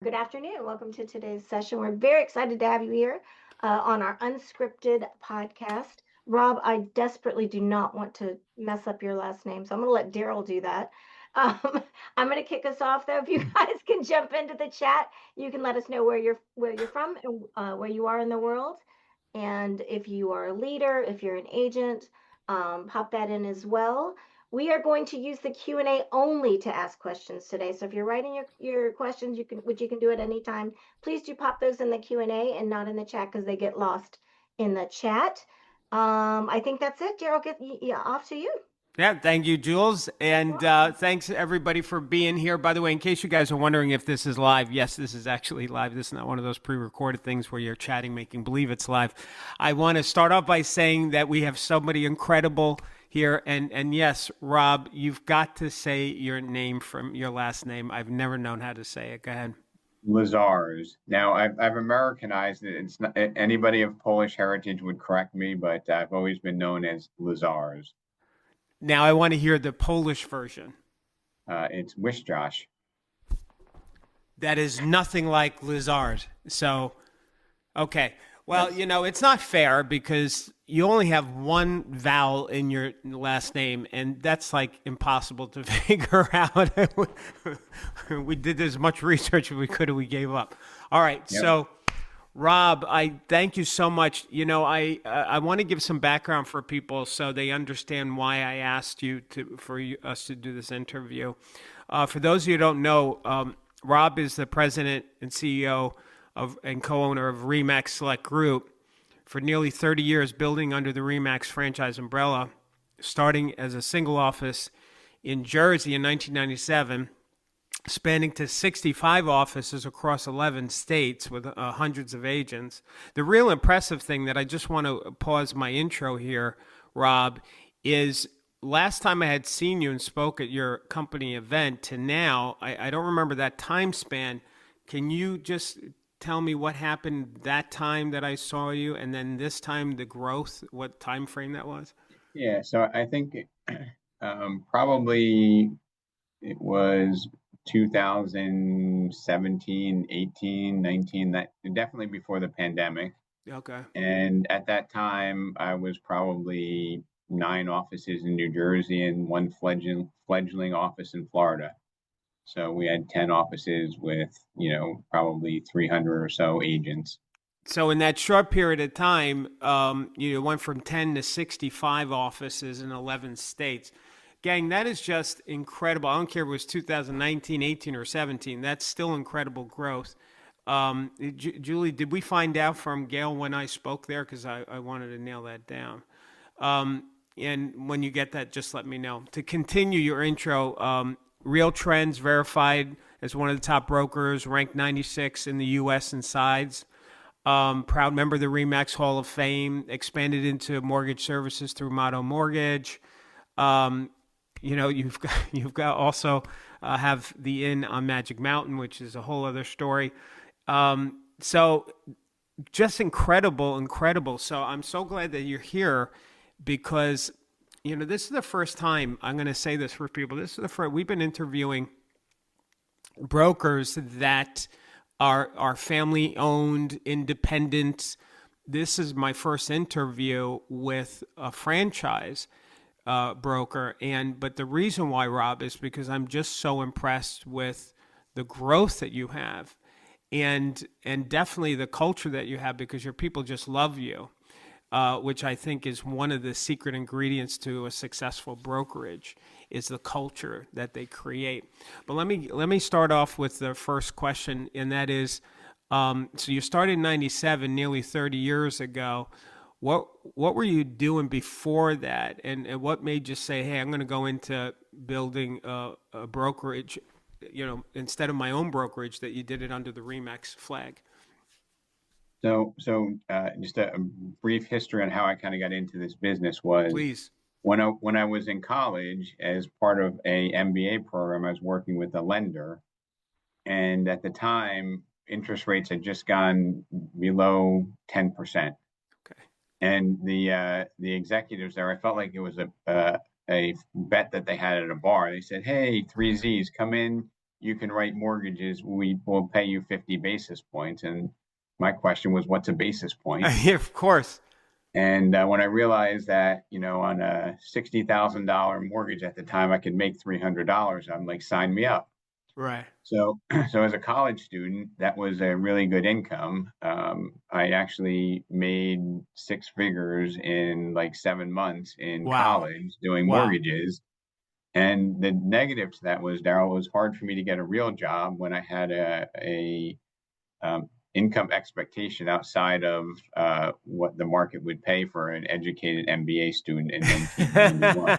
Good afternoon. Welcome to today's session. We're very excited to have you here on our unscripted podcast. Rob, I desperately do not want to mess up your last name, so I'm going to let Darryl do that. Um, I'm going to kick us off, though. If you guys can jump into the chat, you can let us know where you're from and where you are in the world, and if you are a leader, if you're an agent, pop that in as well. We are going to use the Q&A only to ask questions today. So if you're writing your questions, which you can do at any time, please do pop those in the Q&A and not in the chat because they get lost in the chat. I think that's it. Daryl, off to you. Yeah, thank you, Jules. And thanks everybody for being here. By the way, in case you guys are wondering if this is live, yes, this is actually live. This is not one of those pre-recorded things where you're chatting, making believe it's live. I want to start off by saying that we have somebody incredible here. And yes, Rob, you've got to say your name from your last name. I've never known how to say it. Go ahead. Lyszczarz. Now, I've Americanized it. It's not, anybody of Polish heritage would correct me, but I've always been known as Lyszczarz. Now I want to hear the Polish version. It's Lyszczarz. That is nothing like Lyszczarz. So, okay. Well, it's not fair because you only have one vowel in your last name, and that's like impossible to figure out. We did as much research as we could, and we gave up. All right. Yep. So, Rob, I thank you so much. I want to give some background for people so they understand why I asked you for us to do this interview. For those of you who don't know, Rob is the president and CEO and co-owner of RE/MAX Select Group for nearly 30 years, building under the RE/MAX franchise umbrella, starting as a single office in Jersey in 1997, spanning to 65 offices across 11 states with hundreds of agents. The real impressive thing that I just want to pause my intro here, Rob, is last time I had seen you and spoke at your company event to now, I don't remember that time span. Can you just tell me what happened that time that I saw you, and then this time the growth, what time frame that was? Yeah, so I think probably it was 2017, 18, 19, that definitely before the pandemic. Okay. And at that time, I was probably 9 offices in New Jersey and one fledgling office in Florida. So we had 10 offices with, probably 300 or so agents. So in that short period of time, you went from 10 to 65 offices in 11 states. Gang, that is just incredible. I don't care if it was 2019, 18, or 17. That's still incredible growth. Julie, did we find out from Gail when I spoke there? Because I wanted to nail that down. And when you get that, just let me know. To continue your intro, Real Trends verified as one of the top brokers, ranked 96 in the U.S. in size. Proud member of the RE/MAX Hall of Fame, expanded into mortgage services through Motto Mortgage. You've got also have the Inn on Magic Mountain, which is a whole other story. So just incredible. So I'm so glad that you're here because, this is the first time I'm going to say this for people. This is the first, we've been interviewing brokers that are family owned, independent. This is my first interview with a franchise broker. But the reason why, Rob, is because I'm just so impressed with the growth that you have and definitely the culture that you have, because your people just love you, which I think is one of the secret ingredients to a successful brokerage is the culture that they create. But let me start off with the first question, and that is, so you started in 97, nearly 30 years ago. What were you doing before that, and what made you say, "Hey, I'm going to go into building a brokerage, instead of my own brokerage, that you did it under the RE/MAX flag"? So just a brief history on how I kind of got into this business was, please. When I was in college, as part of a MBA program, I was working with a lender, and at the time, interest rates had just gone below 10%. And the executives there, I felt like it was a bet that they had at a bar. They said, "Hey, 3 Z's, come in. you can write mortgages. We will pay you 50 basis points. And my question was, what's a basis point? Yeah, of course. And when I realized that, on a $60,000 mortgage at the time, I could make $300, I'm like, sign me up. Right. So, so as a college student, that was a really good income. I actually made six figures in like 7 months in Wow. college doing Wow. mortgages. And the negative to that was, Darryl, it was hard for me to get a real job when I had a income expectation outside of what the market would pay for an educated MBA student in 1991.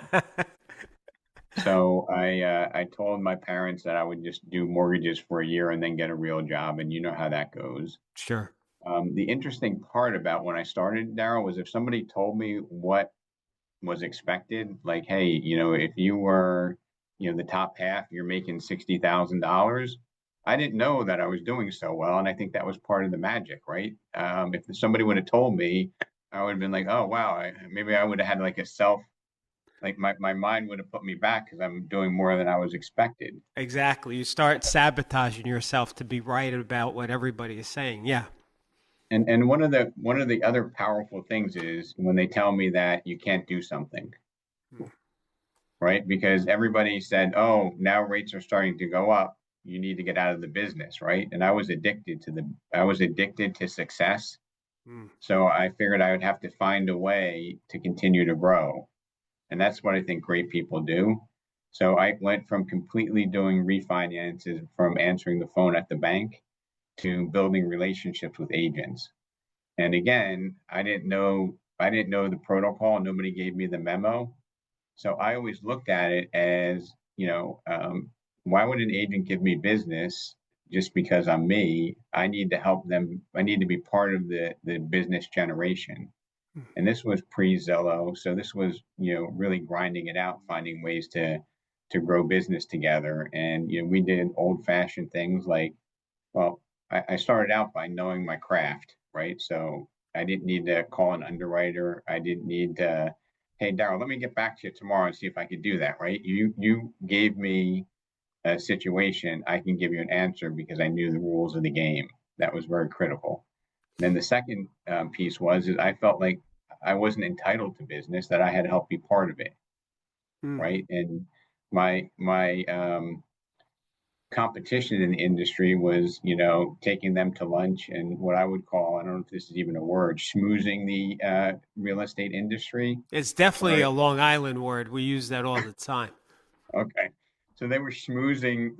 So I told my parents that I would just do mortgages for a year and then get a real job, and you know how that goes. Sure. The interesting part about when I started, Darryl, was if somebody told me what was expected, like, hey, if you were, the top half, you're making $60,000. I didn't know that I was doing so well, and I think that was part of the magic, right? If somebody would have told me, I would have been like, oh wow, maybe I would have had like like my mind would have put me back because I'm doing more than I was expected. Exactly. You start sabotaging yourself to be right about what everybody is saying. Yeah. And one of the other powerful things is when they tell me that you can't do something, right? Because everybody said, oh, now rates are starting to go up. You need to get out of the business, right? And I was addicted to success. So I figured I would have to find a way to continue to grow. And that's what I think great people do. So I went from completely doing refinances, from answering the phone at the bank, to building relationships with agents. And again, I didn't know the protocol. Nobody gave me the memo. So I always looked at it as, why would an agent give me business just because I'm me? I need to help them. I need to be part of the business generation. And this was pre-Zillow. So this was, really grinding it out, finding ways to grow business together. And, we did old fashioned things like, well, I started out by knowing my craft, right? So I didn't need to call an underwriter. I didn't need to, hey, Darryl, let me get back to you tomorrow and see if I could do that, right? You gave me a situation, I can give you an answer because I knew the rules of the game. That was very critical. And then the second piece is I felt like I wasn't entitled to business, that I had to help be part of it, right? And my competition in the industry was, taking them to lunch and what I would call, I don't know if this is even a word, schmoozing the real estate industry. It's definitely Right. a Long Island word. We use that all the time. Okay. So they were schmoozing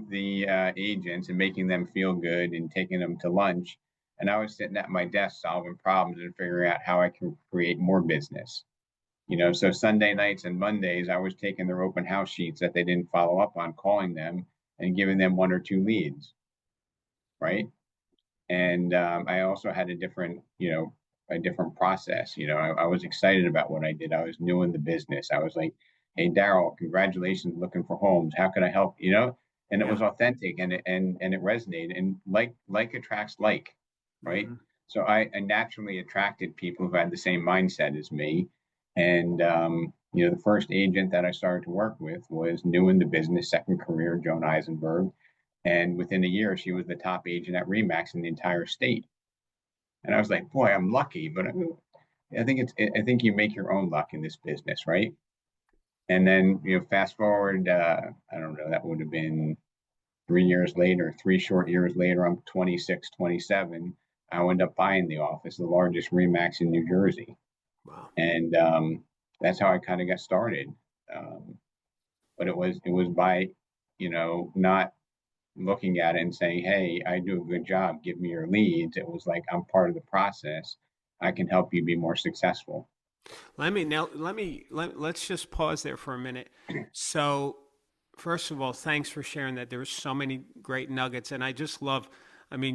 the agents and making them feel good and taking them to lunch. And I was sitting at my desk solving problems and figuring out how I can create more business. So Sunday nights and Mondays, I was taking their open house sheets that they didn't follow up on, calling them and giving them one or two leads, right? And I also had a different process. I was excited about what I did. I was new in the business. I was like, hey, Darryl, congratulations, looking for homes. How can I help? And it was authentic and it resonated. And like attracts like, right? So I naturally attracted people who had the same mindset as me. And the first agent that I started to work with was new in the business, second career, Joan Eisenberg. And within a year, she was the top agent at Remax in the entire state. And I was like, boy, I'm lucky, but I think you make your own luck in this business, right? And then, fast forward, I don't know, that would have been 3 years later, 3 short years later, I'm 26, 27. I wound up buying the office, the largest Remax in New Jersey. Wow. And that's how I kind of got started. But it was by, not looking at it and saying, hey, I do a good job, give me your leads. It was like, I'm part of the process. I can help you be more successful. Let's just pause there for a minute. So first of all, thanks for sharing that. There were so many great nuggets, and I just love,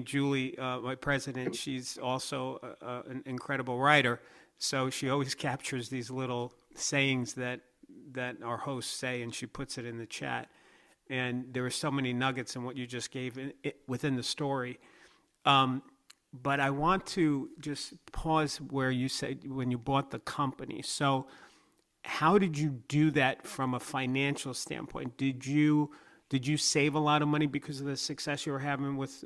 Julie, my president, she's also an incredible writer. So she always captures these little sayings that our hosts say, and she puts it in the chat. And there were so many nuggets in what you just gave within the story. But I want to just pause where you said when you bought the company. So how did you do that from a financial standpoint? Did you Did you save a lot of money because of the success you were having with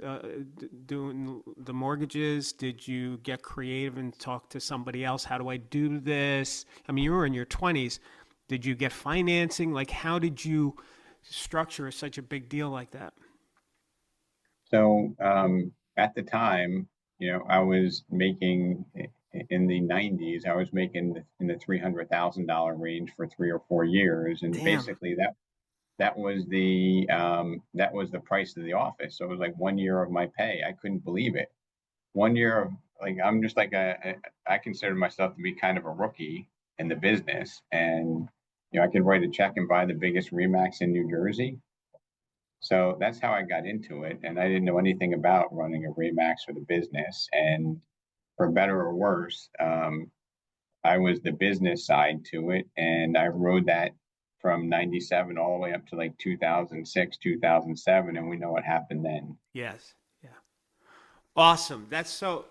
doing the mortgages? Did you get creative and talk to somebody else? How do I do this? I mean, you were in your 20s. Did you get financing? Like, how did you structure such a big deal like that? So at the time, I was making in the 90s, I was making in the $300,000 range for 3 or 4 years, and Damn. basically that was the price of the office. So it was like 1 year of my pay. I couldn't believe it. 1 year of like I'm just like I consider myself to be kind of a rookie in the business, and I could write a check and buy the biggest Remax in New Jersey. So that's how I got into it, and I didn't know anything about running a Remax or the business. And for better or worse, I was the business side to it, and I rode that from 97 all the way up to like 2006, 2007, and we know what happened then. Yes. Yeah. Awesome. That's so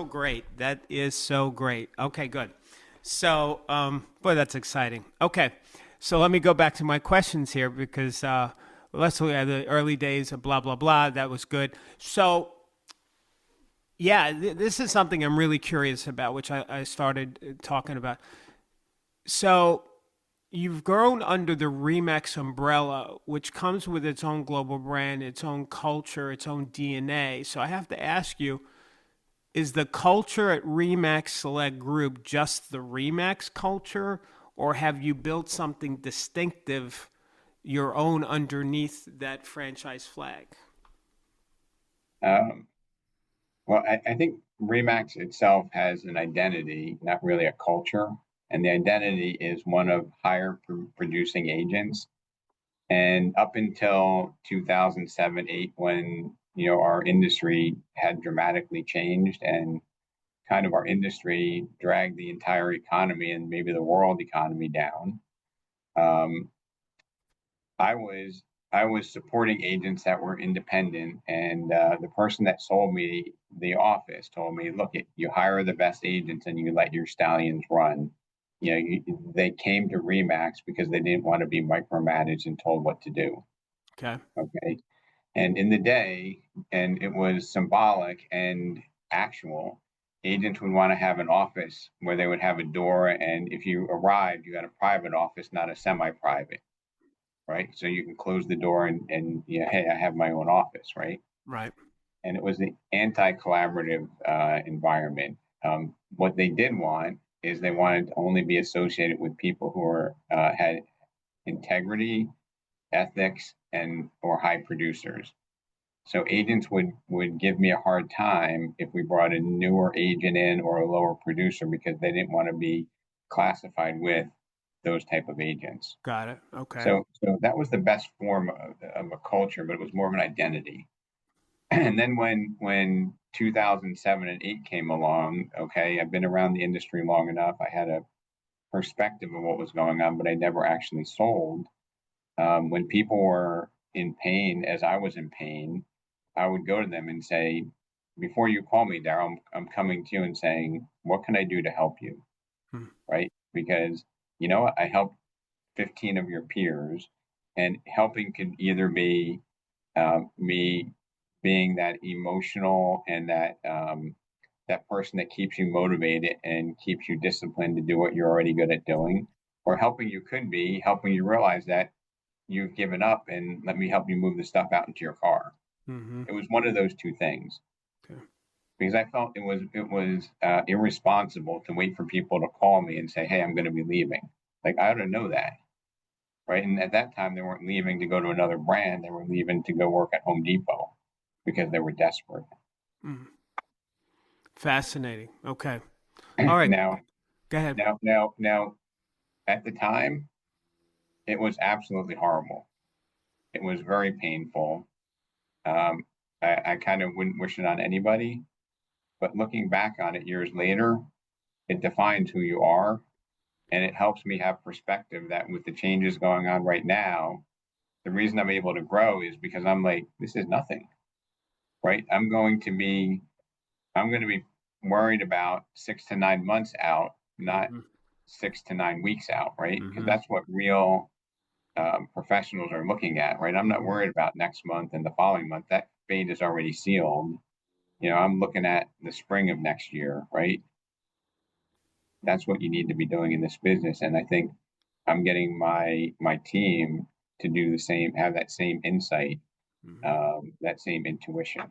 great. That is so great. Okay, good. So, boy, that's exciting. Okay, so let me go back to my questions here because let's look at the early days of blah blah blah. That was good. So, yeah, this is something I'm really curious about, which I started talking about. So, you've grown under the Remax umbrella, which comes with its own global brand, its own culture, its own DNA. So, I have to ask you, is the culture at Remax Select Group just the Remax culture, or have you built something distinctive, your own, underneath that franchise flag? Um, well, I think Remax itself has an identity, not really a culture, and the identity is one of higher producing agents. And up until 2007, 8, when our industry had dramatically changed and kind of our industry dragged the entire economy and maybe the world economy down. Um, I was supporting agents that were independent, and the person that sold me the office told me, "Look, you hire the best agents and you let your stallions run." They came to Remax because they didn't want to be micromanaged and told what to do. Okay. Okay, and in the day, and it was symbolic and actual. Agents would want to have an office where they would have a door, and if you arrived, you got a private office, not a semi-private, right? So you can close the door and hey, I have my own office, right? Right. And it was the anti-collaborative environment. What they did want is they wanted to only be associated with people who had integrity, ethics, and or high producers. So agents would give me a hard time if we brought a newer agent in or a lower producer because they didn't want to be classified with those type of agents. Got it. Okay. So that was the best form of a culture, but it was more of an identity. And then when 2007 and 8 came along, okay, I've been around the industry long enough. I had a perspective of what was going on, but I never actually sold. When people were in pain, as I was in pain, I would go to them and say, "Before you call me, Darryl, I'm coming to you and saying, what can I do to help you?" Hmm. Right? Because I helped 15 of your peers, and helping could either be me being that emotional and that person that keeps you motivated and keeps you disciplined to do what you're already good at doing, or helping you could be helping you realize that you've given up and let me help you move the stuff out into your car. Mm-hmm. It was one of those two things. Okay. Because I felt it was irresponsible to wait for people to call me and say, "Hey, I'm going to be leaving." Like I ought to know that, right? And at that time, they weren't leaving to go to another brand; they were leaving to go work at Home Depot because they were desperate. Mm. Fascinating. Okay. All right. now, Go ahead. now, at the time, it was absolutely horrible. It was very painful. Um, I kind of wouldn't wish it on anybody, but looking back on it years later, it defines who you are, and it helps me have perspective that with the changes going on right now, the reason I'm able to grow is because I'm like, this is nothing, right? I'm going to be worried about 6 to 9 months out, not Mm-hmm. 6 to 9 weeks out, right? Because Mm-hmm. that's what real professionals are looking at, right? I'm not worried about next month and the following month. That fate is already sealed. I'm looking at the spring of next year, right? That's what you need to be doing in this business. And I think I'm getting my team to do the same, have that same insight, that same intuition.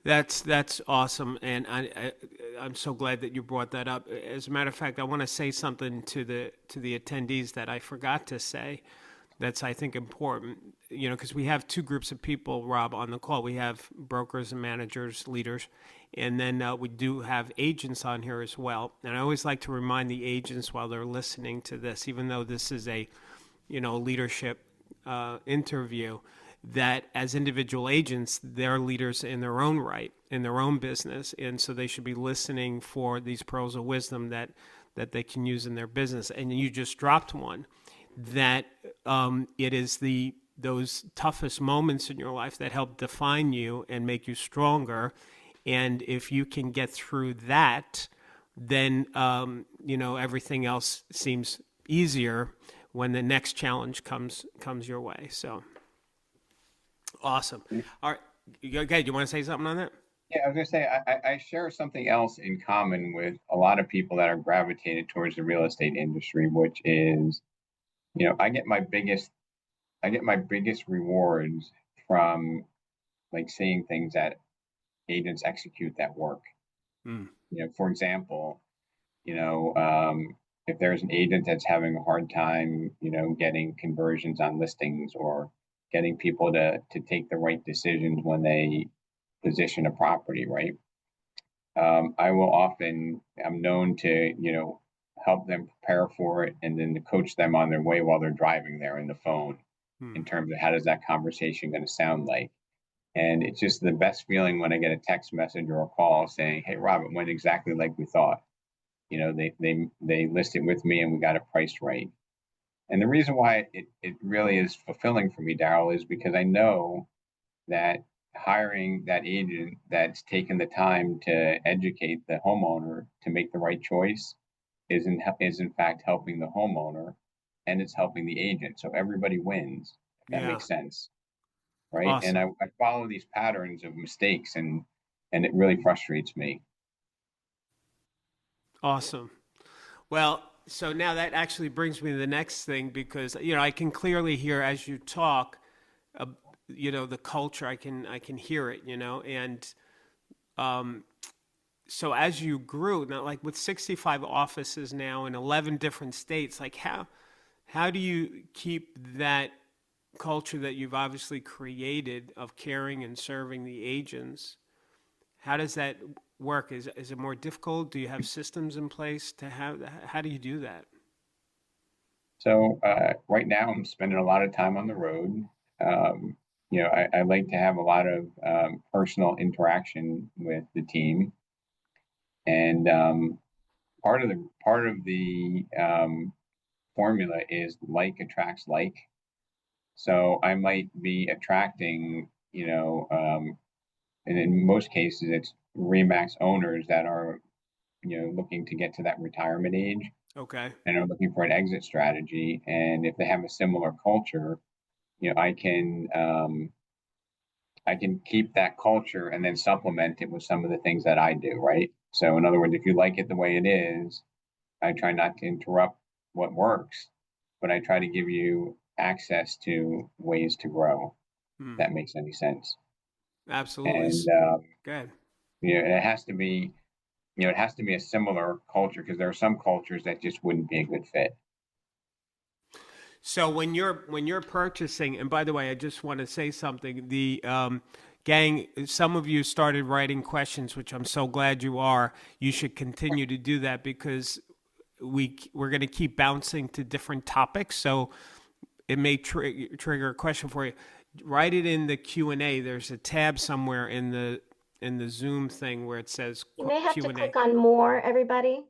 That's awesome, and I'm so glad that you brought that up. As a matter of fact, I want to say something to the attendees that I forgot to say. That's, I think, important. Because we have two groups of people, Rob, on the call. We have brokers and managers, leaders, and then we do have agents on here as well. And I always like to remind the agents while they're listening to this, even though this is a leadership interview, that as individual agents, they're leaders in their own right, in their own business. And so they should be listening for these pearls of wisdom that they can use in their business. And you just dropped one, that it is those toughest moments in your life that help define you and make you stronger. And if you can get through that, then, everything else seems easier when the next challenge comes your way. So. Awesome. All right. Okay. Do you want to say something on that? Yeah, I was going to say, I share something else in common with a lot of people that are gravitated towards the real estate industry, which is, I get my biggest rewards from like seeing things that agents execute that work. For example, if there's an agent that's having a hard time, getting conversions on listings or getting people to take the right decisions when they position a property, right? I'm known to, help them prepare for it and then to coach them on their way while they're driving there in the phone in terms of how does that conversation going to sound like. And it's just the best feeling when I get a text message or a call saying, hey, Rob, it went exactly like we thought. They listed with me and we got it priced right. And the reason why it really is fulfilling for me, Darryl, is because I know that hiring that agent that's taken the time to educate the homeowner to make the right choice is in fact helping the homeowner, and it's helping the agent. So everybody wins, if that makes sense. Right. Awesome. And I follow these patterns of mistakes and it really frustrates me. Awesome. Well, so now that actually brings me to the next thing, because I can clearly hear as you talk, the culture. I can hear it, and so as you grew, now like with 65 offices now in 11 different states, like how do you keep that culture that you've obviously created of caring and serving the agents? How does that work? Is it more difficult? Do you have systems in place to have? How do you do that? So right now I'm spending a lot of time on the road. I like to have a lot of personal interaction with the team, and part of the formula is like attracts like. So I might be attracting, and in most cases it's RE/MAX owners that are, looking to get to that retirement age. Okay. And are looking for an exit strategy. And if they have a similar culture, I can keep that culture and then supplement it with some of the things that I do, right? So in other words, if you like it the way it is, I try not to interrupt what works, but I try to give you access to ways to grow. If that makes any sense. Absolutely. And Good. it has to be, it has to be a similar culture, because there are some cultures that just wouldn't be a good fit. So when you're purchasing, and by the way, I just want to say something. The gang, some of you started writing questions, which I'm so glad you are. You should continue to do that, because we're going to keep bouncing to different topics. So it may trigger a question for you. Write it in the Q&A. There's a tab somewhere in the Zoom thing where it says You may have Q&A. to click on more, everybody.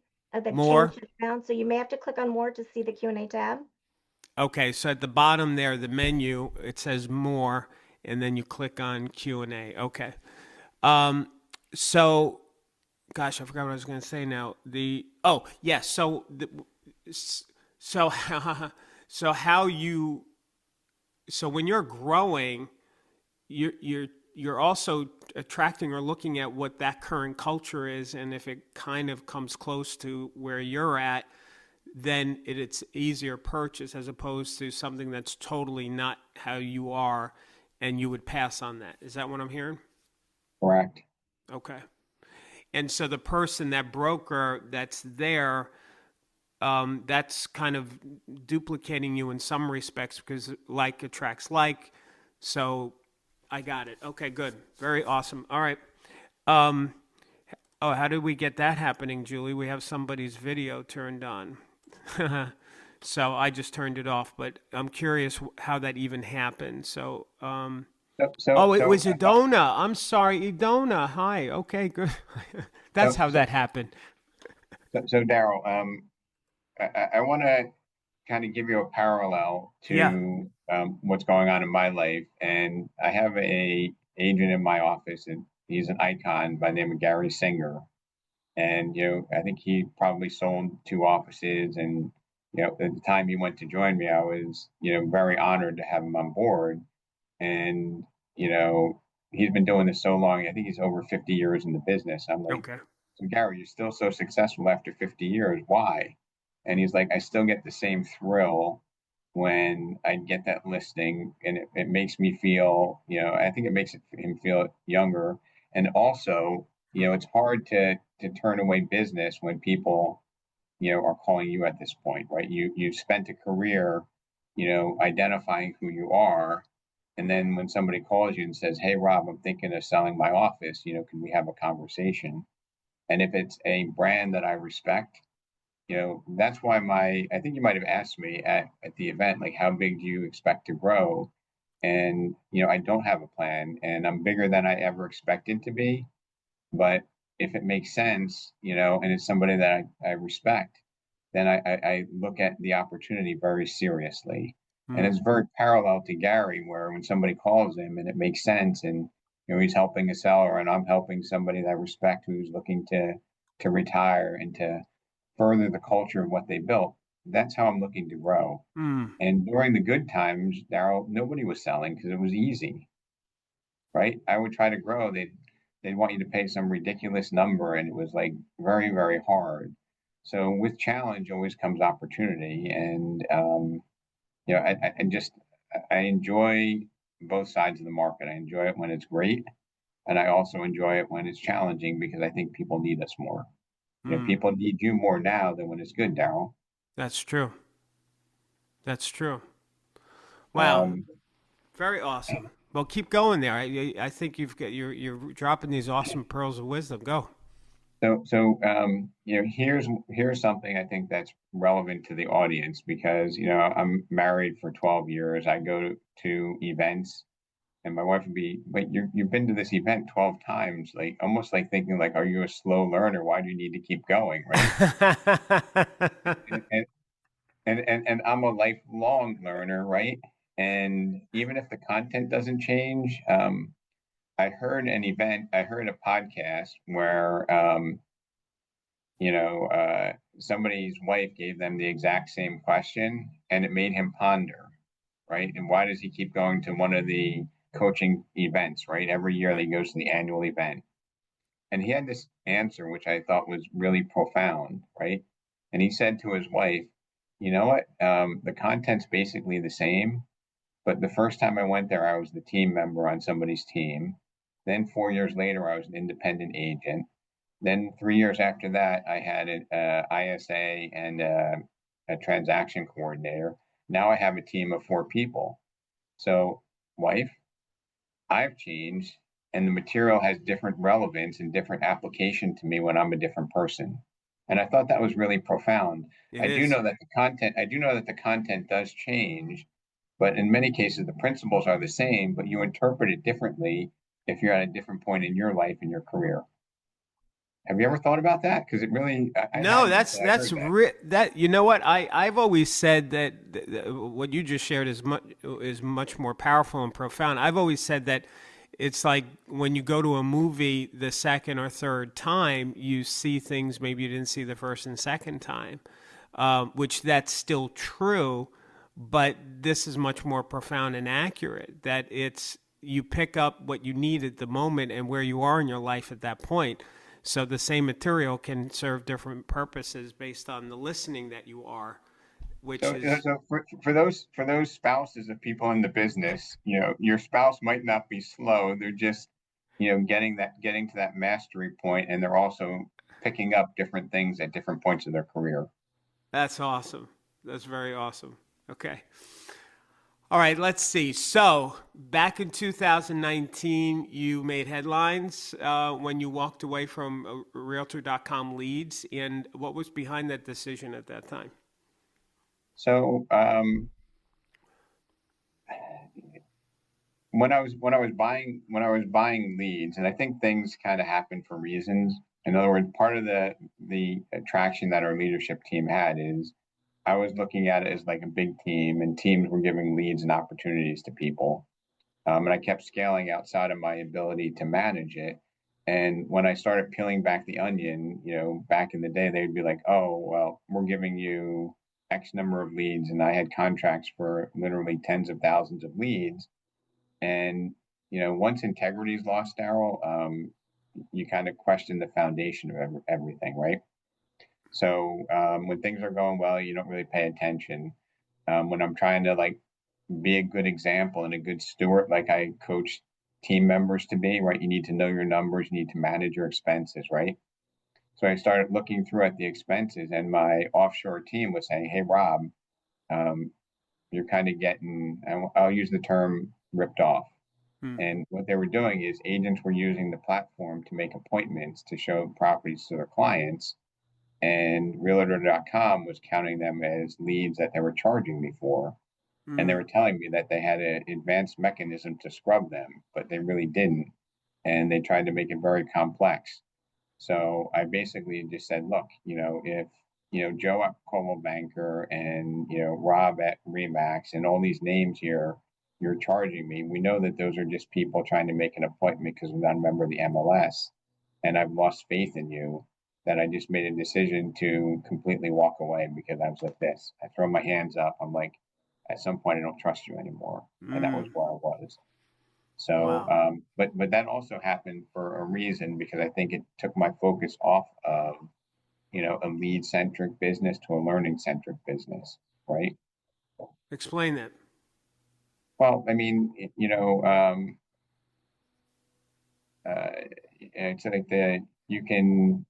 More? Changed it around, so you may have to click on more to see the Q&A tab. Okay, so at the bottom there, the menu, it says more, and then you click on Q&A. Okay. So, gosh, I forgot what I was going to say now. So So so when you're growing, you're also attracting or looking at what that current culture is, and if it kind of comes close to where you're at, then it's easier purchase as opposed to something that's totally not how you are, and you would pass on that. Is that what I'm hearing? Correct. Okay. And so the person, that broker that's there, that's kind of duplicating you in some respects because like attracts like. So I got it. Okay, good. Very awesome. All right. How did we get that happening, Julie? We have somebody's video turned on. So I just turned it off, but I'm curious how that even happened. So, it was Idona. I'm sorry, Idona. Hi. Okay, good. That's how that happened. So Darryl, I want to kind of give you a parallel to what's going on in my life, and I have a agent in my office, and he's an icon by the name of Gary Singer, and I think he probably sold 2 offices, and at the time he went to join me, I was very honored to have him on board, and he's been doing this so long. I think he's over 50 years in the business. I'm like, Okay. so Gary, you're still so successful after 50 years. Why? And he's like, I still get the same thrill when I get that listing, and it makes me feel, I think it makes him feel younger. And also, it's hard to turn away business when people, are calling you at this point, right? You've spent a career, identifying who you are. And then when somebody calls you and says, hey, Rob, I'm thinking of selling my office, can we have a conversation? And if it's a brand that I respect, that's why I think you might have asked me at the event, like, how big do you expect to grow? And, I don't have a plan, and I'm bigger than I ever expected to be. But if it makes sense, and it's somebody that I respect, then I look at the opportunity very seriously. And it's very parallel to Gary, where when somebody calls him and it makes sense, and he's helping a seller, and I'm helping somebody that I respect who's looking to retire and to further the culture of what they built. That's how I'm looking to grow. And during the good times, Darryl, nobody was selling because it was easy, right? I would try to grow. They'd want you to pay some ridiculous number, and it was like very, very hard. So with challenge always comes opportunity, and I enjoy both sides of the market. I enjoy it when it's great, and I also enjoy it when it's challenging because I think people need us more. People need you more now than when it's good, Darryl. That's true. That's true. Wow. Very awesome. Well, keep going there. I think you're dropping these awesome pearls of wisdom. Go. So here's something I think that's relevant to the audience because I'm married for 12 years. I go to events, and my wife would be, wait, you've been to this event 12 times, like almost like thinking like, are you a slow learner? Why do you need to keep going, right? and I'm a lifelong learner, right? And even if the content doesn't change, I heard a podcast where somebody's wife gave them the exact same question, and it made him ponder, right? And why does he keep going to one of the coaching events, right? Every year he goes to the annual event. And he had this answer, which I thought was really profound, right? And he said to his wife, you know what? The content's basically the same, but the first time I went there, I was the team member on somebody's team. Then 4 years later, I was an independent agent. Then 3 years after that, I had an ISA and a transaction coordinator. Now I have a team of 4 people. So, wife, I've changed, and the material has different relevance and different application to me when I'm a different person. And I thought that was really profound. I do know that the content does change, but in many cases the principles are the same, but you interpret it differently if you're at a different point in your life and your career. Have you ever thought about that? Because it really no, that's that. You know what? I've always said that what you just shared is much more powerful and profound. I've always said that it's like when you go to a movie the second or third time, you see things maybe you didn't see the first and second time, which that's still true. But this is much more profound and accurate, that you pick up what you need at the moment and where you are in your life at that point. So the same material can serve different purposes based on the listening that you are, which is So for those spouses of people in the business, your spouse might not be slow. They're just, getting to that mastery point, and they're also picking up different things at different points of their career. that's awesome. That's very awesome. Okay. All right, let's see. So back in 2019, you made headlines when you walked away from Realtor.com leads. And what was behind that decision at that time? So when I was buying leads, and I think things kind of happen for reasons. In other words, part of the attraction that our leadership team had is I was looking at it as like a big team, and teams were giving leads and opportunities to people. And I kept scaling outside of my ability to manage it. And when I started peeling back the onion, back in the day, they'd be like, "Oh, well, we're giving you X number of leads," and I had contracts for literally tens of thousands of leads. And once integrity is lost, Darryl, you kind of question the foundation of everything, right? So when things are going well, you don't really pay attention. When I'm trying to like be a good example and a good steward, like I coach team members to be, right? You need to know your numbers, you need to manage your expenses, right? So I started looking through at the expenses, and my offshore team was saying, "Hey, Rob, um, you're kind of getting," I'll use the term, ripped off. Hmm. And what they were doing is agents were using the platform to make appointments to show properties to their clients, and Realtor.com was counting them as leads that they were charging me for. And they Hmm. were telling me that they had an advanced mechanism to scrub them, but they really didn't. And they tried to make it very complex. So I basically just said, look, if Joe at Coldwell Banker and Rob at Remax and all these names here, you're charging me. We know that those are just people trying to make an appointment because we're not a member of the MLS, and I've lost faith in you. That I just made a decision to completely walk away because I was like this. I throw my hands up. I'm like, at some point, I don't trust you anymore, and that was Hmm. where I was. So, Wow. but that also happened for a reason, because I think it took my focus off of a lead centric business to a learning centric business, right? Explain that. Well, I mean, it's like you can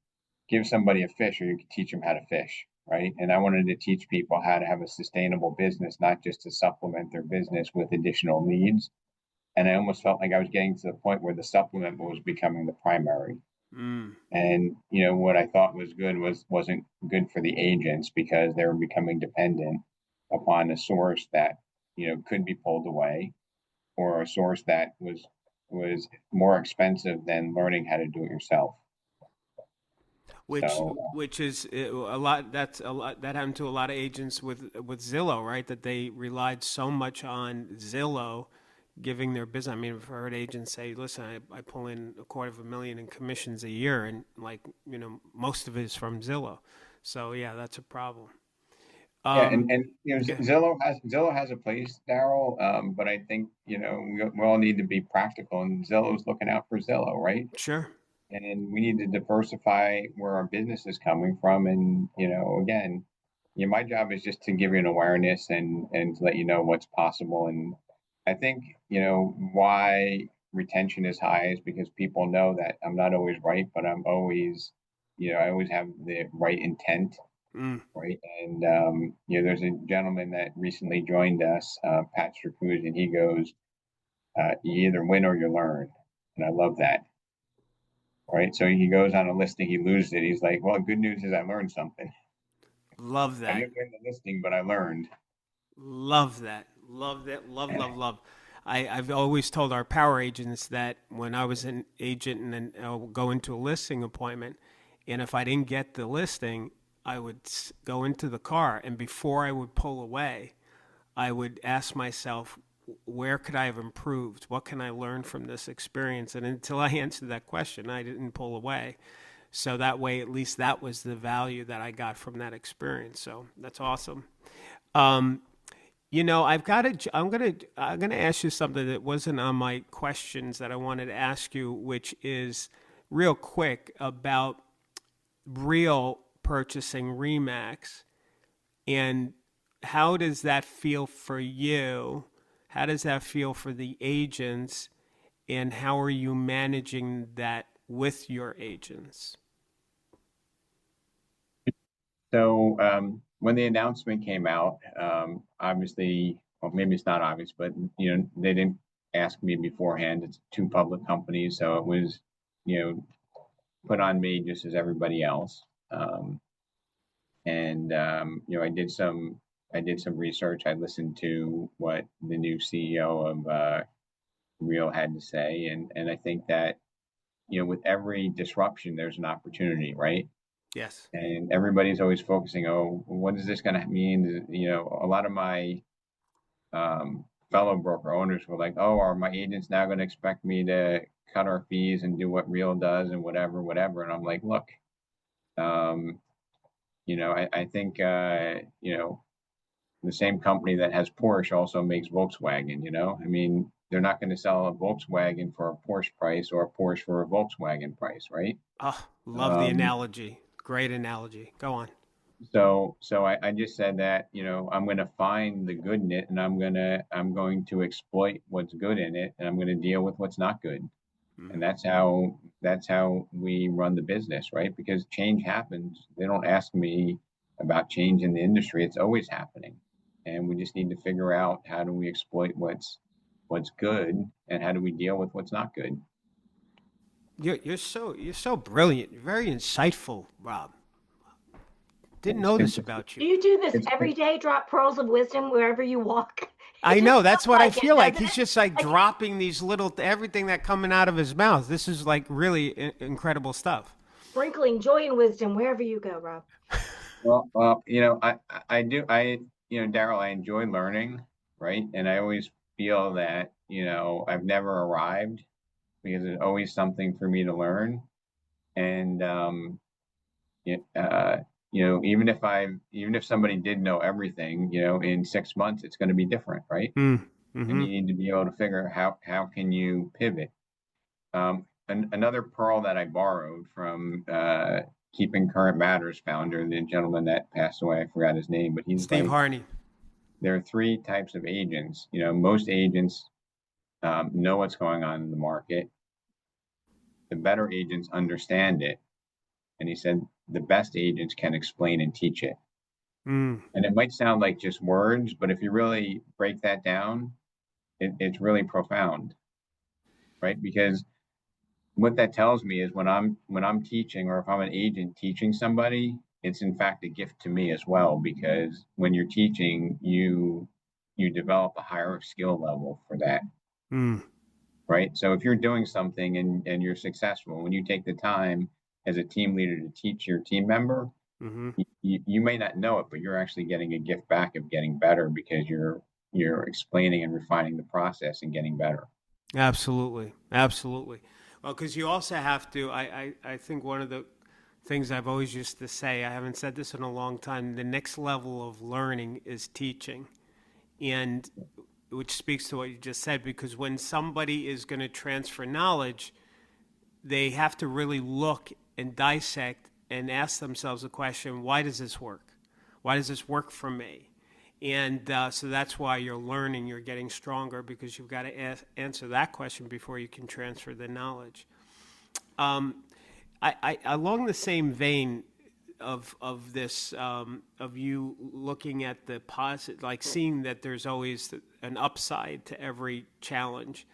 give somebody a fish, or you can teach them how to fish, right? And I wanted to teach people how to have a sustainable business, not just to supplement their business with additional leads. And I almost felt like I was getting to the point where the supplement was becoming the primary. Hmm. And what I thought was good wasn't good for the agents, because they were becoming dependent upon a source that could be pulled away, or a source that was more expensive than learning how to do it yourself. which So which is a lot. That's a lot that happened to a lot of agents with Zillow, right? That they relied so much on Zillow giving their business. I mean, I've heard agents say, "Listen, I pull in $250,000 in commissions a year, and most of it is from Zillow." So yeah, that's a problem. yeah, Um, and yeah, Zillow has a place, Darryl. But I think we all need to be practical, and Zillow's looking out for Zillow, right? sure. And we need to diversify where our business is coming from. And again, my job is just to give you an awareness, and to let you know what's possible. And I think why retention is high is because people know that I'm not always right, but I'm always, I always have the right intent, Mm, right? And there's a gentleman that recently joined us, Pat Stracuz, and he goes, "You either win or you learn," and I love that. Right. So he goes on a listing, he loses it. He's like, "Well, good news is I learned something. love I that. didn't win the listing, but I learned." Love that. Love that. Love, love, love. I've always told our power agents that when I was an agent and then I would go into a listing appointment, and if I didn't get the listing, I would go into the car, and before I would pull away, I would ask myself, where could I have improved? What can I learn from this experience? And until I answered that question, I didn't pull away. So that way, at least that was the value that I got from that experience. So that's awesome. Um, I'm gonna ask you something that wasn't on my questions that I wanted to ask you, which is real quick about real purchasing Remax, and how does that feel for you? How does that feel for the agents, and how are you managing that with your agents? So when the announcement came out, obviously, well, maybe it's not obvious, but they didn't ask me beforehand. It's two public companies, so it was, put on me just as everybody else. And I did some research. I listened to what the new CEO of Real had to say, and I think that with every disruption, there's an opportunity, right? Yes. And everybody's always focusing, oh, what is this going to mean? A lot of my fellow broker owners were like, oh, are my agents now going to expect me to cut our fees and do what Real does and whatever? And I'm like, look, I think, the same company that has Porsche also makes Volkswagen, I mean, they're not going to sell a Volkswagen for a Porsche price or a Porsche for a Volkswagen price, right? Oh, love the analogy. Great analogy. Go on. So I just said that, I'm going to find the good in it, and I'm going to exploit what's good in it, and I'm going to deal with what's not good. And that's how we run the business, right? Because change happens. They don't ask me about change in the industry. It's always happening. And we just need to figure out, how do we exploit what's good, and how do we deal with what's not good. You're so brilliant. You're very insightful, Rob. Didn't know this about Do you. you do this every day? Drop pearls of wisdom wherever you walk? I It know. just That's sounds what I like it, feel like. doesn't He's it? just like dropping these little everything that coming out of his mouth. This is like really incredible stuff. Sprinkling joy and wisdom wherever you go, Rob. Well, I do. Darryl, I enjoy learning, right? And I always feel that, I've never arrived, because there's always something for me to learn. And, even if somebody did know everything, in 6 months, it's going to be different, right? And Mm-hmm. you need to be able to figure out how can you pivot. Another pearl that I borrowed from Keeping Current Matters founder, the gentleman that passed away, I forgot his name, but he's Steve like, Harney. there are three types of agents. Most agents know what's going on in the market. The better agents understand it. And he said, the best agents can explain and teach it. Mm. And it might sound like just words, but if you really break that down, it's really profound, right? Because what that tells me is, when I'm teaching, or if I'm an agent teaching somebody, it's in fact a gift to me as well, because when you're teaching, you develop a higher skill level for that, Mm. right? So if you're doing something and you're successful, when you take the time as a team leader to teach your team member, Mm-hmm. you may not know it, but you're actually getting a gift back of getting better, because you're explaining and refining the process and getting better. Absolutely. Absolutely. Well, because you also have to, I think one of the things I've always used to say, I haven't said this in a long time, the next level of learning is teaching. And which speaks to what you just said, because when somebody is going to transfer knowledge, they have to really look and dissect and ask themselves the question, why does this work? Why does this work for me? And so that's why you're learning, you're getting stronger, because you've got to answer that question before you can transfer the knowledge. I along the same vein of this, of you looking at the positive, like seeing that there's always an upside to every challenge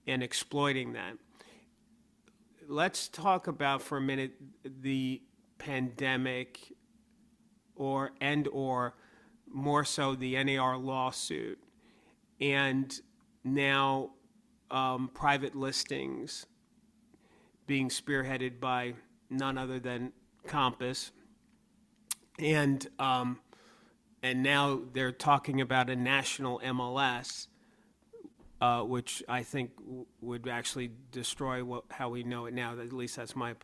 and exploiting that. Let's talk about for a minute the pandemic, or more so the NAR lawsuit, and now private listings being spearheaded by none other than Compass, and now they're talking about a national MLS, which I think would actually destroy how we know it now. At least that's my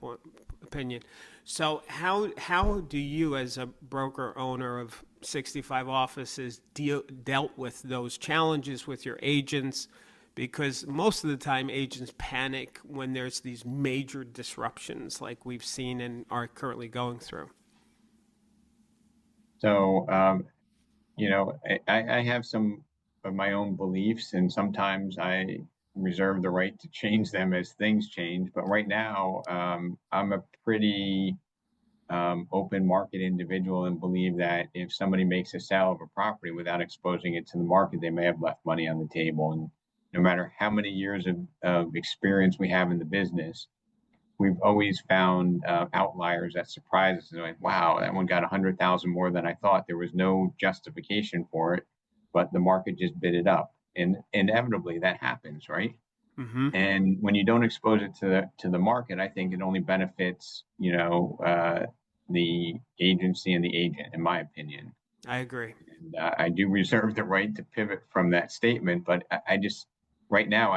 opinion. So how do you, as a broker owner of 65 offices dealt with those challenges with your agents? Because most of the time agents panic when there's these major disruptions like we've seen and are currently going through. So, I have some of my own beliefs, and sometimes I reserve the right to change them as things change. But right now, I'm a pretty open market individual and believe that if somebody makes a sale of a property without exposing it to the market, they may have left money on the table. And no matter how many years of experience we have in the business, we've always found outliers that surprise us. Like, wow, that one got 100,000 more than I thought. There was no justification for it, but the market just bid it up. And inevitably that happens, right? Mm-hmm. And when you don't expose it to the market, I think it only benefits, the agency and the agent, in my opinion. I agree. And I do reserve the right to pivot from that statement, but I just right now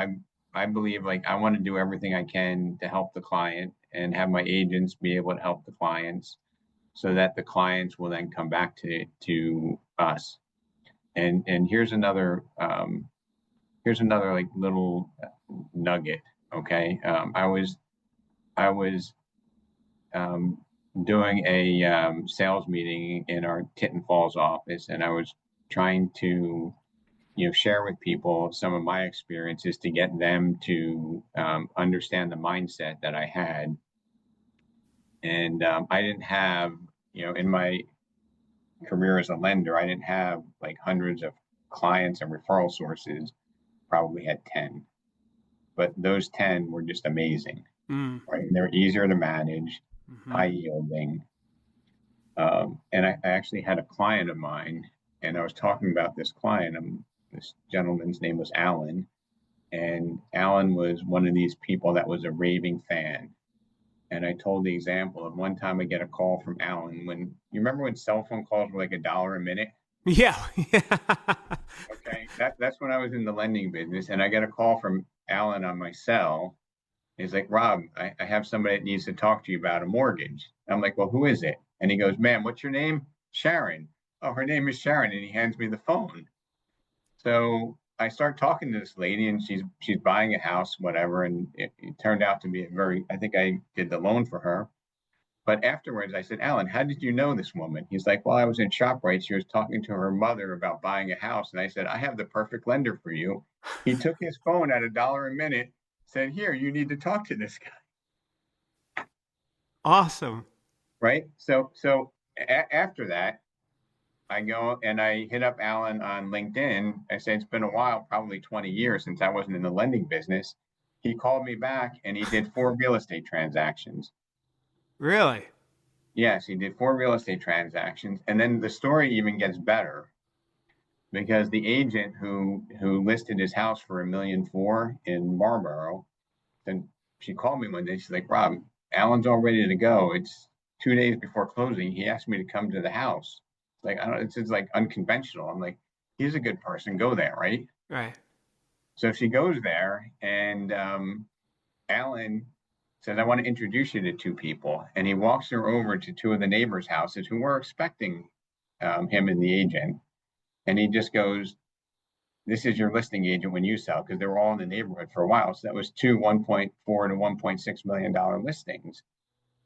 I believe like I want to do everything I can to help the client and have my agents be able to help the clients so that the clients will then come back to us. And here's another like little nugget. Okay. I was doing a sales meeting in our Tinton Falls office, and I was trying to share with people some of my experiences to get them to understand the mindset that I had. And I didn't have, in my career as a lender, I didn't have like hundreds of clients and referral sources. Probably had 10, but those 10 were just amazing. Right? And they're easier to manage, high yielding. And I actually had a client of mine, and I was talking about this client. This gentleman's name was Alan, and Alan was one of these people that was a raving fan. And I told the example of one time I get a call from Alan when you remember when cell phone calls were like $1 a minute. Yeah. Okay, that's when I was in the lending business, and I get a call from Alan on my cell. He's like, Rob, I have somebody that needs to talk to you about a mortgage. I'm like, well, who is it? And he goes, ma'am, what's your name? Sharon. Oh, her name is Sharon. And he hands me the phone. So I start talking to this lady, and she's buying a house, whatever. And it turned out to be I think I did the loan for her. But afterwards, I said, Alan, how did you know this woman? He's like, well, I was in ShopRite. She was talking to her mother about buying a house. And I said, I have the perfect lender for you. He took his phone at $1 a minute, said, here, you need to talk to this guy. Awesome. Right. So after that, I go and I hit up Alan on LinkedIn. I said, it's been a while, probably 20 years since I wasn't in the lending business. He called me back and he did 4 real estate transactions. Really? Yes, he did 4 real estate transactions. And then the story even gets better because the agent who listed his house for $1.4 million in Marlboro, then she called me one day. She's like, Rob, Alan's all ready to go. It's 2 days before closing. He asked me to come to the house. Like, it's like unconventional. I'm like, he's a good person. Go there, right? Right. So she goes there, and Alan says, I want to introduce you to 2 people. And he walks her over to 2 of the neighbors' houses who were expecting him and the agent. And he just goes, this is your listing agent when you sell, because they were all in the neighborhood for a while. So that was 2 $1.4 to $1.6 million listings.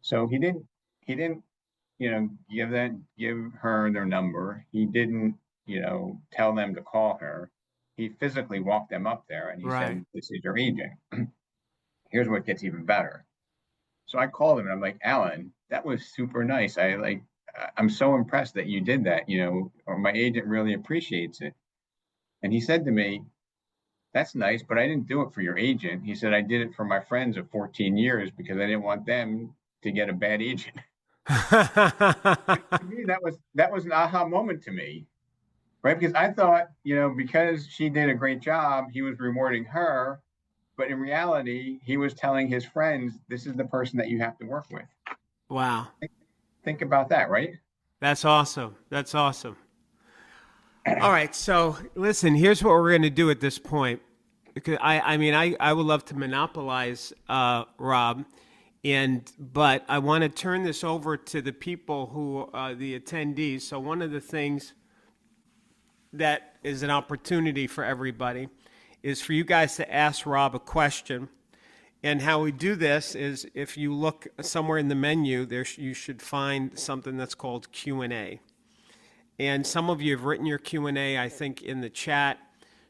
So he didn't, give her their number. He didn't, tell them to call her. He physically walked them up there and he said, this is your agent. Here's what gets even better. So I called him and I'm like, Alan, that was super nice. I'm so impressed that you did that, or my agent really appreciates it. And he said to me, that's nice, but I didn't do it for your agent. He said, I did it for my friends of 14 years because I didn't want them to get a bad agent. To me, that was an aha moment to me, right? Because I thought, because she did a great job, he was rewarding her. But in reality, he was telling his friends, this is the person that you have to work with. Wow. Think about that, right? That's awesome. That's awesome. All right. So listen, here's what we're going to do at this point. Because I would love to monopolize, Rob. But I want to turn this over to the people who are the attendees. So one of the things that is an opportunity for everybody is for you guys to ask Rob a question. And how we do this is if you look somewhere in the menu, you should find something that's called Q&A. And some of you have written your Q&A, I think, in the chat.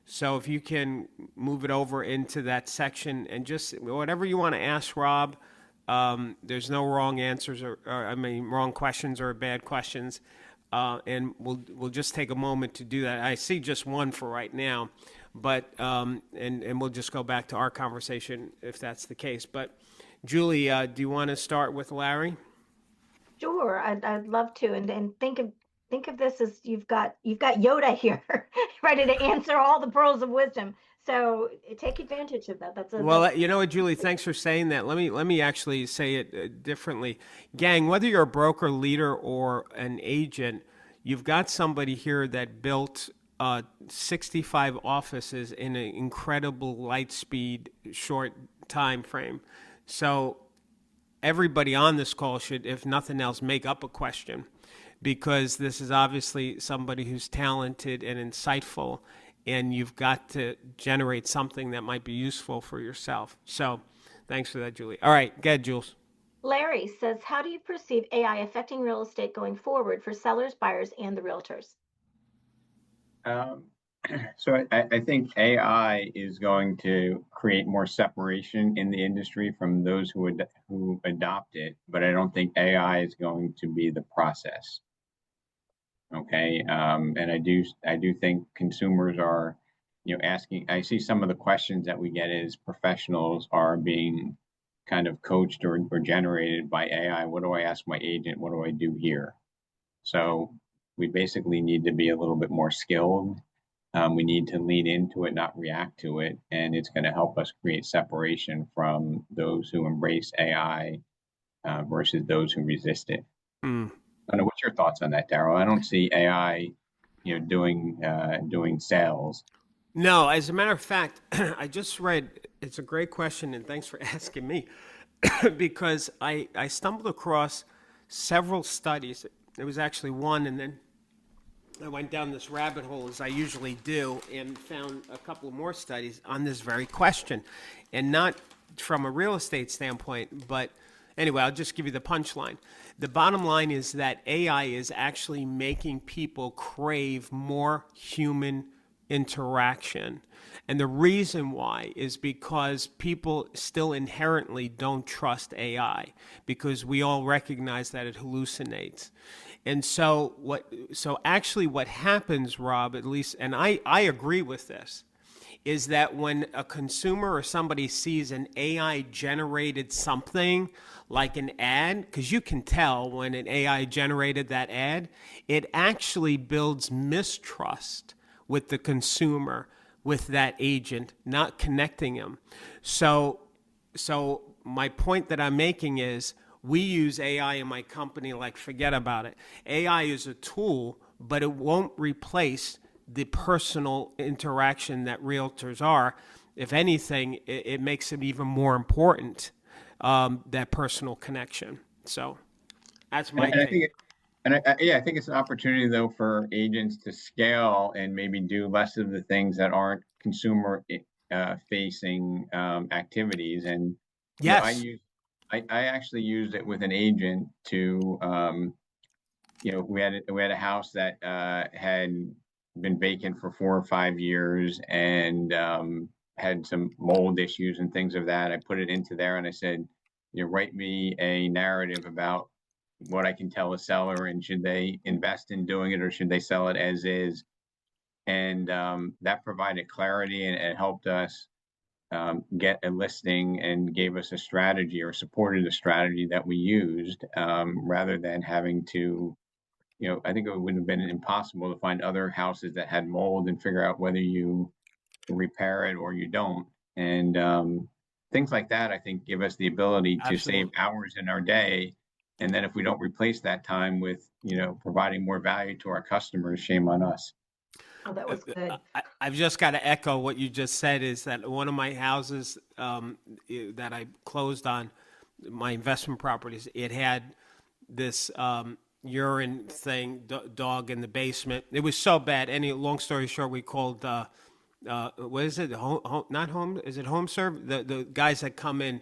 So if you can move it over into that section and just whatever you want to ask Rob, there's no wrong answers wrong questions or bad questions. And we'll just take a moment to do that. I see just one for right now, but and we'll just go back to our conversation if that's the case. But Julie, do you want to start with Larry? Sure, I'd love to. And think of this as you've got Yoda here, ready to answer all the pearls of wisdom. So take advantage of that. Well, you know what, Julie, thanks for saying that. Let me actually say it differently. Gang, whether you're a broker, leader, or an agent, you've got somebody here that built 65 offices in an incredible light speed, short time frame. So everybody on this call should, if nothing else, make up a question, because this is obviously somebody who's talented and insightful, and you've got to generate something that might be useful for yourself. So thanks for that, Julie. All right, go ahead, Jules. Larry says, how do you perceive AI affecting real estate going forward for sellers, buyers, and the realtors? So I think AI is going to create more separation in the industry from those who adopt it, but I don't think AI is going to be the process. Okay, and I do think consumers are, asking. I see some of the questions that we get as professionals are being kind of coached or generated by AI. What do I ask my agent? What do I do here? So we basically need to be a little bit more skilled. We need to lean into it, not react to it, and it's going to help us create separation from those who embrace AI versus those who resist it. I don't know, what's your thoughts on that, Darryl? I don't see AI, doing sales. No, as a matter of fact, I just read. It's a great question, and thanks for asking me, because I stumbled across several studies. There was actually one, and then I went down this rabbit hole, as I usually do, and found a couple more studies on this very question, and not from a real estate standpoint, but anyway, I'll just give you the punchline. The bottom line is that AI is actually making people crave more human interaction. And the reason why is because people still inherently don't trust AI, because we all recognize that it hallucinates. And so actually what happens, Rob, at least, and I agree with this, is that when a consumer or somebody sees an AI generated something like an ad, because you can tell when an AI generated that ad, it actually builds mistrust with the consumer, with that agent, not connecting him. So my point that I'm making is, we use AI in my company like forget about it. AI is a tool, but it won't replace the personal interaction that realtors are. If anything, it makes it even more important, that personal connection. So that's my take. I think it's an opportunity, though, for agents to scale and maybe do less of the things that aren't consumer facing activities. And yes, I actually used it with an agent to, we had a house that had been vacant for 4 or 5 years and had some mold issues and things of that. I put it into there and I said, write me a narrative about what I can tell a seller, and should they invest in doing it or should they sell it as is? And that provided clarity, and it helped us get a listing and gave us a strategy, or supported a strategy that we used, rather than having to, I think it would have been impossible to find other houses that had mold and figure out whether you repair it or you don't. And things like that, I think, give us the ability to save hours in our day. And then if we don't replace that time with, providing more value to our customers, shame on us. Oh, that was good. I've just got to echo what you just said, is that one of my houses that I closed on, my investment properties, it had this urine thing, dog in the basement. It was so bad. Long story short, we called what is it? Not home. Is it home serve? The guys that come in,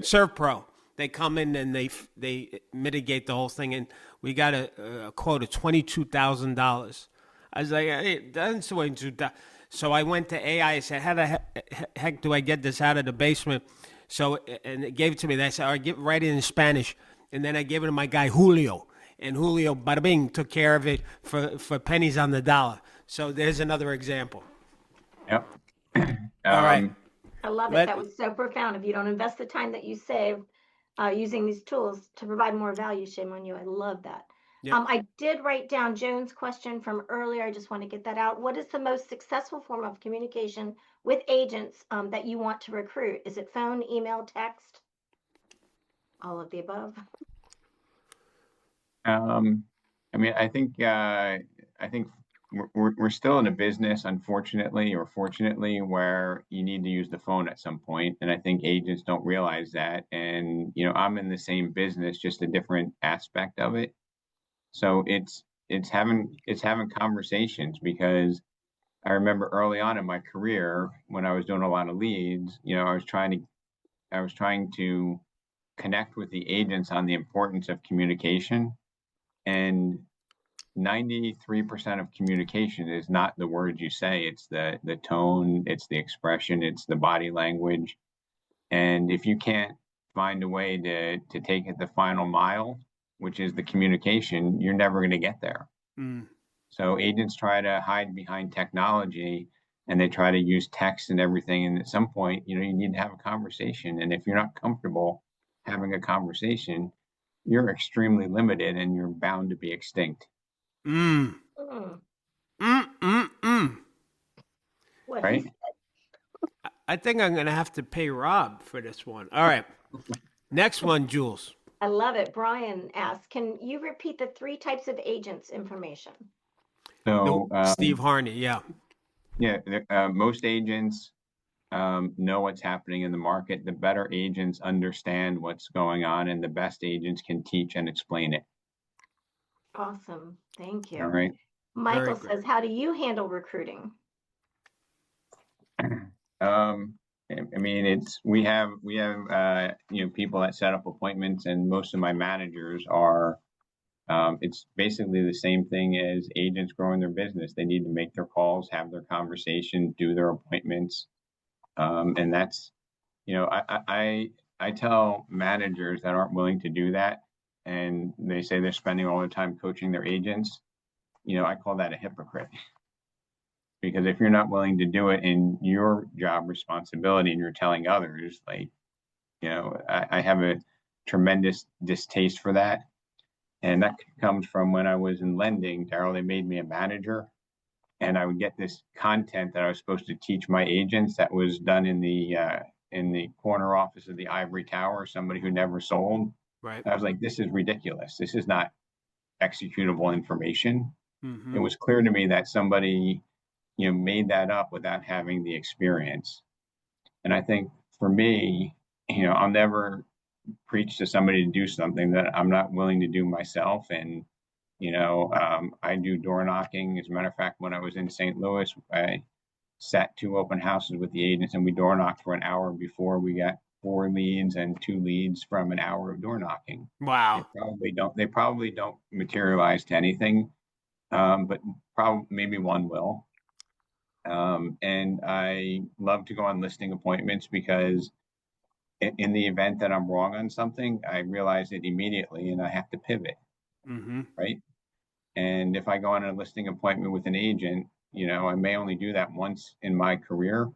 Serve Pro. They come in and they mitigate the whole thing, and we got a quote of $22,000. I was like, hey, that's $22,000. So I went to AI. I said, how the heck do I get this out of the basement? So, and they gave it to me. They said, all right, write it in Spanish. And then I gave it to my guy, Julio. And Julio, bada bing, took care of it for pennies on the dollar. So there's another example. Yep. All right. I love it. That was so profound. If you don't invest the time that you save using these tools to provide more value, shame on you. I love that. Yep. I did write down Joan's question from earlier. I just want to get that out. What is the most successful form of communication with agents that you want to recruit? Is it phone, email, text? All of the above. I mean, I think we're still in a business, unfortunately or fortunately, where you need to use the phone at some point, and I think agents don't realize that. And I'm in the same business, just a different aspect of it. So it's having conversations, because I remember early on in my career when I was doing a lot of leads, I was trying to connect with the agents on the importance of communication. And 93% of communication is not the words you say. It's the tone, it's the expression, it's the body language. And if you can't find a way to take it the final mile, which is the communication, you're never going to get there. So agents try to hide behind technology, and they try to use text and everything. And at some point, you need to have a conversation. And if you're not comfortable having a conversation, you're extremely limited, and you're bound to be extinct. What Right? I think I'm going to have to pay Rob for this one. All right. Next one, Jules. I love it. Brian asks, can you repeat the 3 types of agents information? So Steve Harney, yeah. Yeah, most agents know what's happening in the market. The better agents understand what's going on, and the best agents can teach and explain it. Awesome. Thank you. All right. Michael says, how do you handle recruiting? I mean, we have people that set up appointments, and most of my managers are. It's basically the same thing as agents growing their business. They need to make their calls, have their conversation, do their appointments, and that's, I tell managers that aren't willing to do that, and they say they're spending all their time coaching their agents. I call that a hypocrite. Because if you're not willing to do it in your job responsibility, and you're telling others, like, I have a tremendous distaste for that. And that comes from when I was in lending, Darryl. They made me a manager, and I would get this content that I was supposed to teach my agents that was done in the corner office of the Ivory Tower, somebody who never sold. Right. I was like, this is ridiculous. This is not executable information. Mm-hmm. It was clear to me that somebody made that up without having the experience. And I think for me, I'll never preach to somebody to do something that I'm not willing to do myself. And, I do door knocking. As a matter of fact, when I was in St. Louis, I sat 2 open houses with the agents, and we door knocked for an hour before we got 4 leads and 2 leads from an hour of door knocking. Wow. They probably don't materialize to anything, but probably maybe one will. And I love to go on listing appointments, because in the event that I'm wrong on something, I realize it immediately, and I have to pivot. Mm-hmm. Right. And if I go on a listing appointment with an agent, I may only do that once in my career,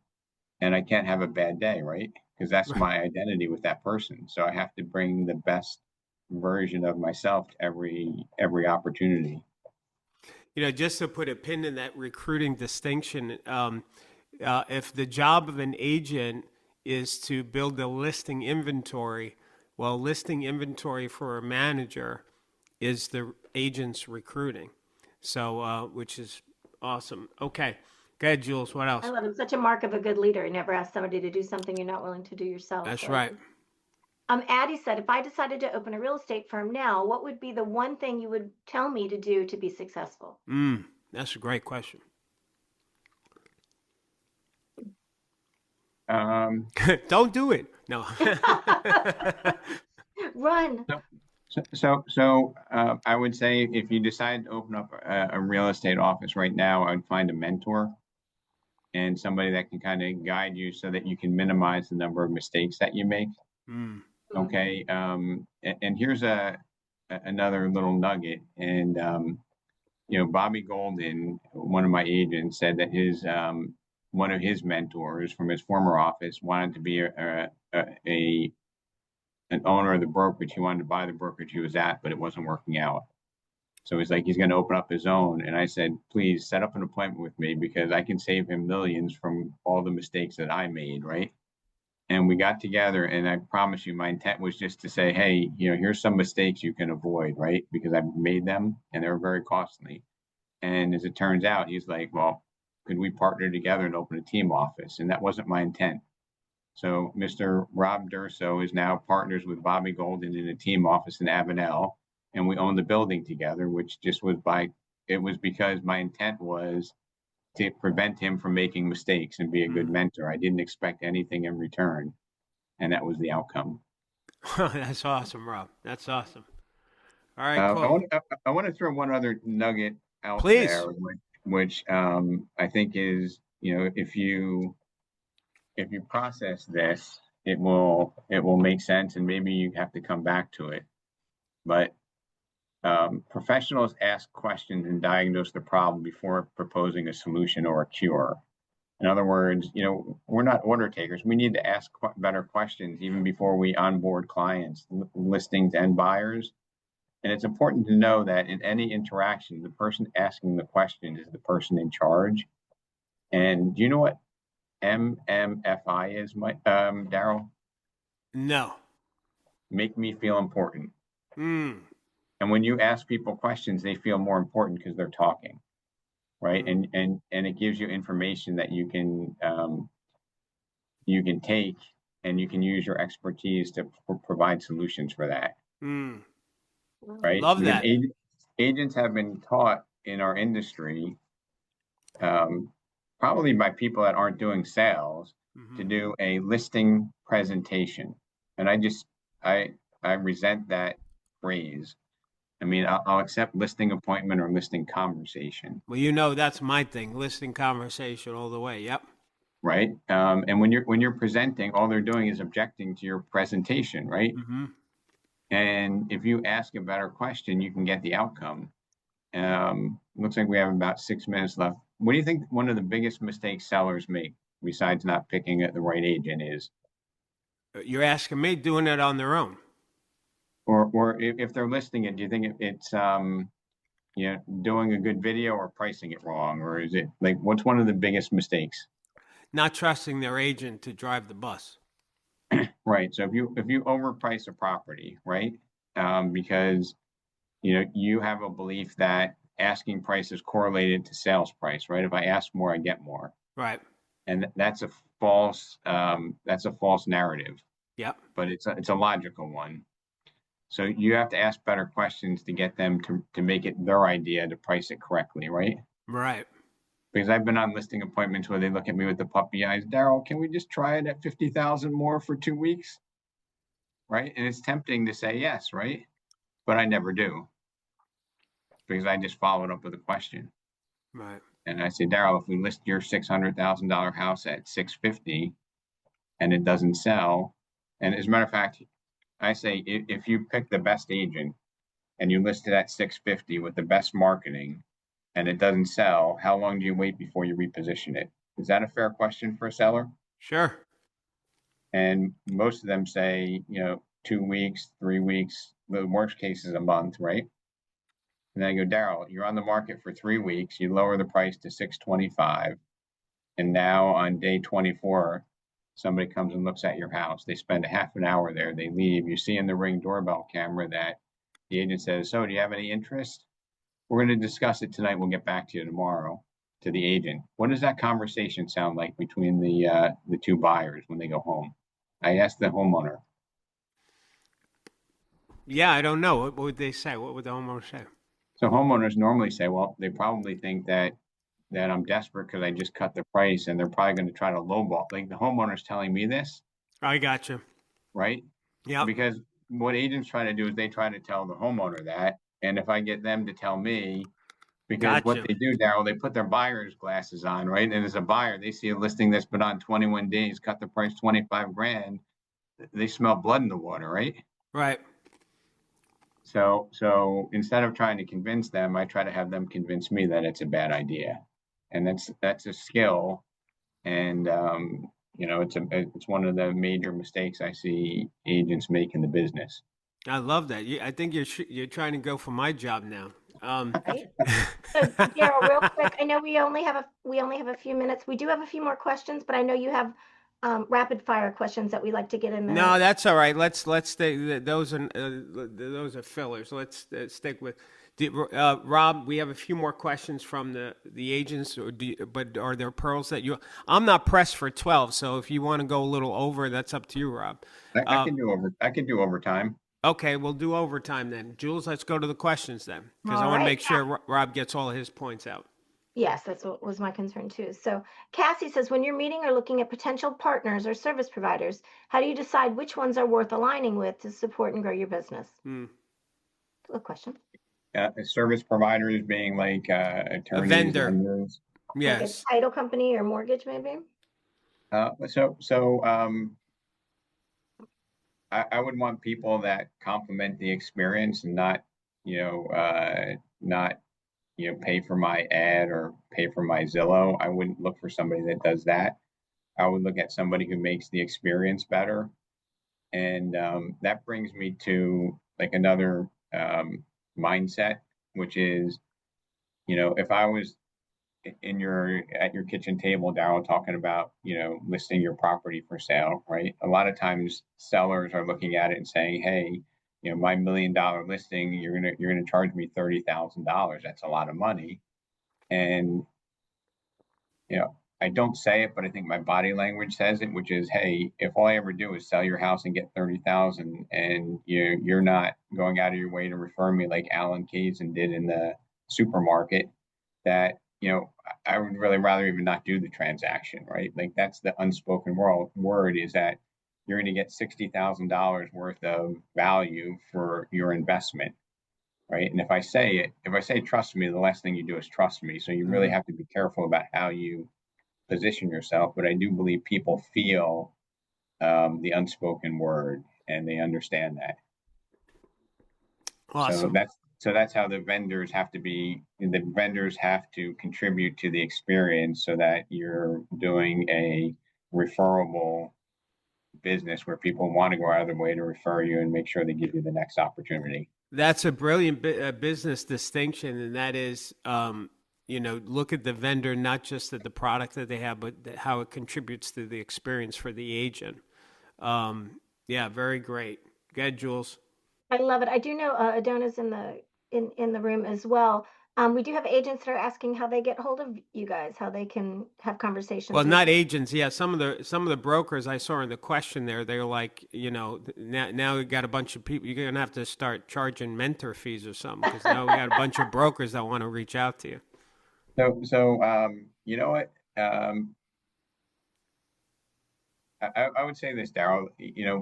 and I can't have a bad day. Right. Because that's my identity with that person. So I have to bring the best version of myself to every opportunity. Just to put a pin in that recruiting distinction, if the job of an agent is to build a listing inventory, well, listing inventory for a manager is the agent's recruiting. So, which is awesome. Okay. Go ahead, Jules. What else? I love it. Such a mark of a good leader. Never ask somebody to do something you're not willing to do yourself. That's right. Addie said, if I decided to open a real estate firm now, what would be the one thing you would tell me to do to be successful? That's a great question. Don't do it. No. Run. I would say if you decide to open up a real estate office right now, I would find a mentor and somebody that can kind of guide you so that you can minimize the number of mistakes that you make. Okay. And here's another little nugget. And, Bobby Golden, one of my agents, said that one of his mentors from his former office wanted to be an owner of the brokerage. He wanted to buy the brokerage he was at, but it wasn't working out. So he's like, he's going to open up his own. And I said, please set up an appointment with me because I can save him millions from all the mistakes that I made, right? And we got together, and I promise you, my intent was just to say, hey, here's some mistakes you can avoid, right? Because I've made them, and they're very costly. And as it turns out, he's like, well, could we partner together and open a team office? And that wasn't my intent. So Mr. Rob Durso is now partners with Bobby Golden in a team office in Avenel, and we own the building together, which just was because my intent was to prevent him from making mistakes and be a good mentor. I didn't expect anything in return, and that was the outcome. That's awesome, Rob. That's awesome. All right, cool. I want to throw one other nugget out Please. there, which I think is, if you process this, it will make sense, and maybe you have to come back to it. But professionals ask questions and diagnose the problem before proposing a solution or a cure. In other words, we're not order takers. We need to ask better questions even before we onboard clients, listings, and buyers. And it's important to know that in any interaction, the person asking the question is the person in charge. And do you know what MMFI is, Darryl? No. Make me feel important. And when you ask people questions, they feel more important because they're talking, right? And it gives you information that you can take, and you can use your expertise to provide solutions for that. Right? Love that. Agents have been taught in our industry, probably by people that aren't doing sales, to do a listing presentation. And I resent that phrase. I mean, I'll accept listing appointment or listing conversation. Well, that's my thing, listing conversation all the way. Yep. Right. And when you're presenting, all they're doing is objecting to your presentation, right? And if you ask a better question, you can get the outcome. Looks like we have about 6 minutes left. What do you think one of the biggest mistakes sellers make, besides not picking the right agent, is? You're asking me doing it on their own. Or if they're listing it, do you think it's doing a good video or pricing it wrong? Or is it like, what's one of the biggest mistakes? Not trusting their agent to drive the bus. Right. So if you overprice a property, right? Because you have a belief that asking price is correlated to sales price, right? If I ask more, I get more. Right. And that's a false narrative. Yep. But it's a logical one. So you have to ask better questions to get them to make it their idea to price it correctly, right? Right. Because I've been on listing appointments where they look at me with the puppy eyes. Darryl, can we just try it at 50,000 more for 2 weeks? Right? And it's tempting to say yes, right? But I never do. Because I just followed up with a question. Right. And I say, Darryl, if we list your $600,000 house at 650 and it doesn't sell, and as a matter of fact, I say, if you pick the best agent and you list it at 650 with the best marketing and it doesn't sell, how long do you wait before you reposition it? Is that a fair question for a seller? Sure. And most of them say, 2 weeks, 3 weeks, the worst case is a month, right? And then I go, Darryl, you're on the market for 3 weeks. You lower the price to 625. And now on day 24, somebody comes and looks at your house. They spend a half an hour there. They leave. You see in the Ring doorbell camera that the agent says, so do you have any interest? We're going to discuss it tonight. We'll get back to you tomorrow, to the agent. What does that conversation sound like between the two buyers when they go home? I asked the homeowner. Yeah, I don't know. What would they say? What would the homeowner say? So homeowners normally say, well, they probably think that I'm desperate because I just cut the price, and they're probably going to try to lowball. Like the homeowner's telling me this, I got you. right? Yep. Because what agents try to do is they try to tell the homeowner that, and if I get them to tell me, because what Gotcha. they do, Darryl, they put their buyer's glasses on, right? And as a buyer, they see a listing that's been on 21 days, cut the price 25 grand. They smell blood in the water, right? Right. So instead of trying to convince them, I try to have them convince me that it's a bad idea, and that's a skill. And it's one of the major mistakes I see agents make in the business. I love that. I think you're trying to go for my job now. Right. So Daryl, real quick, I know we only have a few minutes. We do have a few more questions, but I know you have rapid fire questions that we like to get in there. No, that's all right. Let's stay. Those are fillers. Let's stick with. Rob, we have a few more questions from the agents, but are there pearls that you? I'm not pressed for 12, so if you want to go a little over, that's up to you, Rob. I can do overtime. Okay, we'll do overtime then. Jules, let's go to the questions then, because I All want to right. make sure Rob gets all of his points out. Yes, that's what was my concern too. So Cassie says, when you're meeting or looking at potential partners or service providers, how do you decide which ones are worth aligning with to support and grow your business? Good question. Service providers being like attorneys, vendor. vendors. Yes. Like a title company or mortgage, maybe? I would want people that complement the experience and not, not pay for my ad or pay for my Zillow. I wouldn't look for somebody that does that. I would look at somebody who makes the experience better. And that brings me to like another mindset, which is, if I was at your kitchen table, Darryl, talking about, listing your property for sale, right? A lot of times sellers are looking at it and saying, hey, my $1 million listing, you're gonna charge me $30,000. That's a lot of money. And I don't say it, but I think my body language says it, which is, hey, if all I ever do is sell your house and get 30,000, and you're not going out of your way to refer me like Alan Kazin did in the supermarket, that I would really rather even not do the transaction, right? Like that's the unspoken word is that you're going to get $60,000 worth of value for your investment, right? And if I say trust me, the last thing you do is trust me. So you really have to be careful about how you position yourself. But I do believe people feel the unspoken word and they understand that. Awesome. So that's how the vendors have to be. The vendors have to contribute to the experience so that you're doing a referable business where people want to go out of their way to refer you and make sure they give you the next opportunity. That's a brilliant business distinction, and that is, look at the vendor not just at the product that they have, but how it contributes to the experience for the agent. Yeah, very great. Go ahead, Jules. I love it. I do know Adona's in the room as well. We do have agents that are asking how they get hold of you guys, how they can have conversations. Well, not agents. Yeah, some of the brokers I saw in the question there, they're like, now we got a bunch of people. You're gonna have to start charging mentor fees or something because now we got a bunch of brokers that want to reach out to you. So you know what? I would say this, Darryl.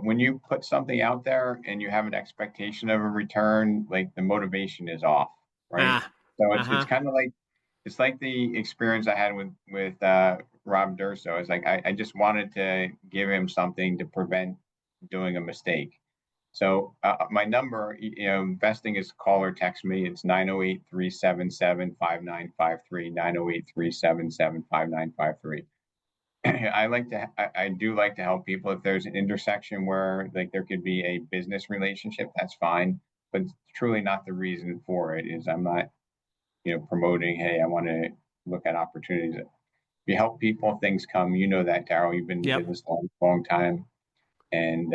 When you put something out there and you have an expectation of a return, like the motivation is off, right? So it's kind of like it's like the experience I had with Rob Durso. It's like I just wanted to give him something to prevent doing a mistake. So my number, investing is call or text me. It's 908-377-5953, 908-377-5953. I do like to help people. If there's an intersection where like there could be a business relationship, that's fine, but it's truly not the reason for it. Is I'm not, promoting, hey, I want to look at opportunities. If you help people, things come. You know that, Darryl. You've been in business a long time, and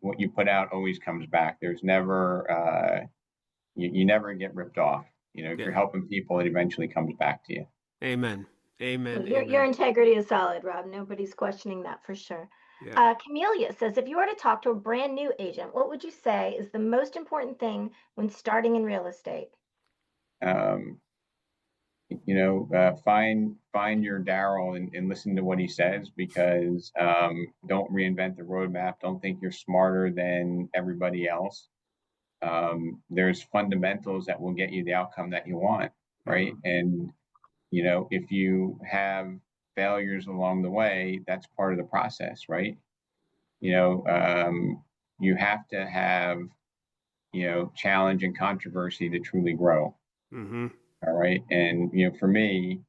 what you put out always comes back. There's never you never get ripped off. If you're helping people, it eventually comes back to you. Amen. Amen. Your integrity is solid, Rob. Nobody's questioning that for sure. Yeah. Camelia says, if you were to talk to a brand new agent, what would you say is the most important thing when starting in real estate? Um, find your Darryl and listen to what he says, because don't reinvent the roadmap. Don't think you're smarter than everybody else. There's fundamentals that will get you the outcome that you want, right? Mhm. And if you have failures along the way, that's part of the process, right? You know, you have to have challenge and controversy to truly grow. Mhm. All right, and for me,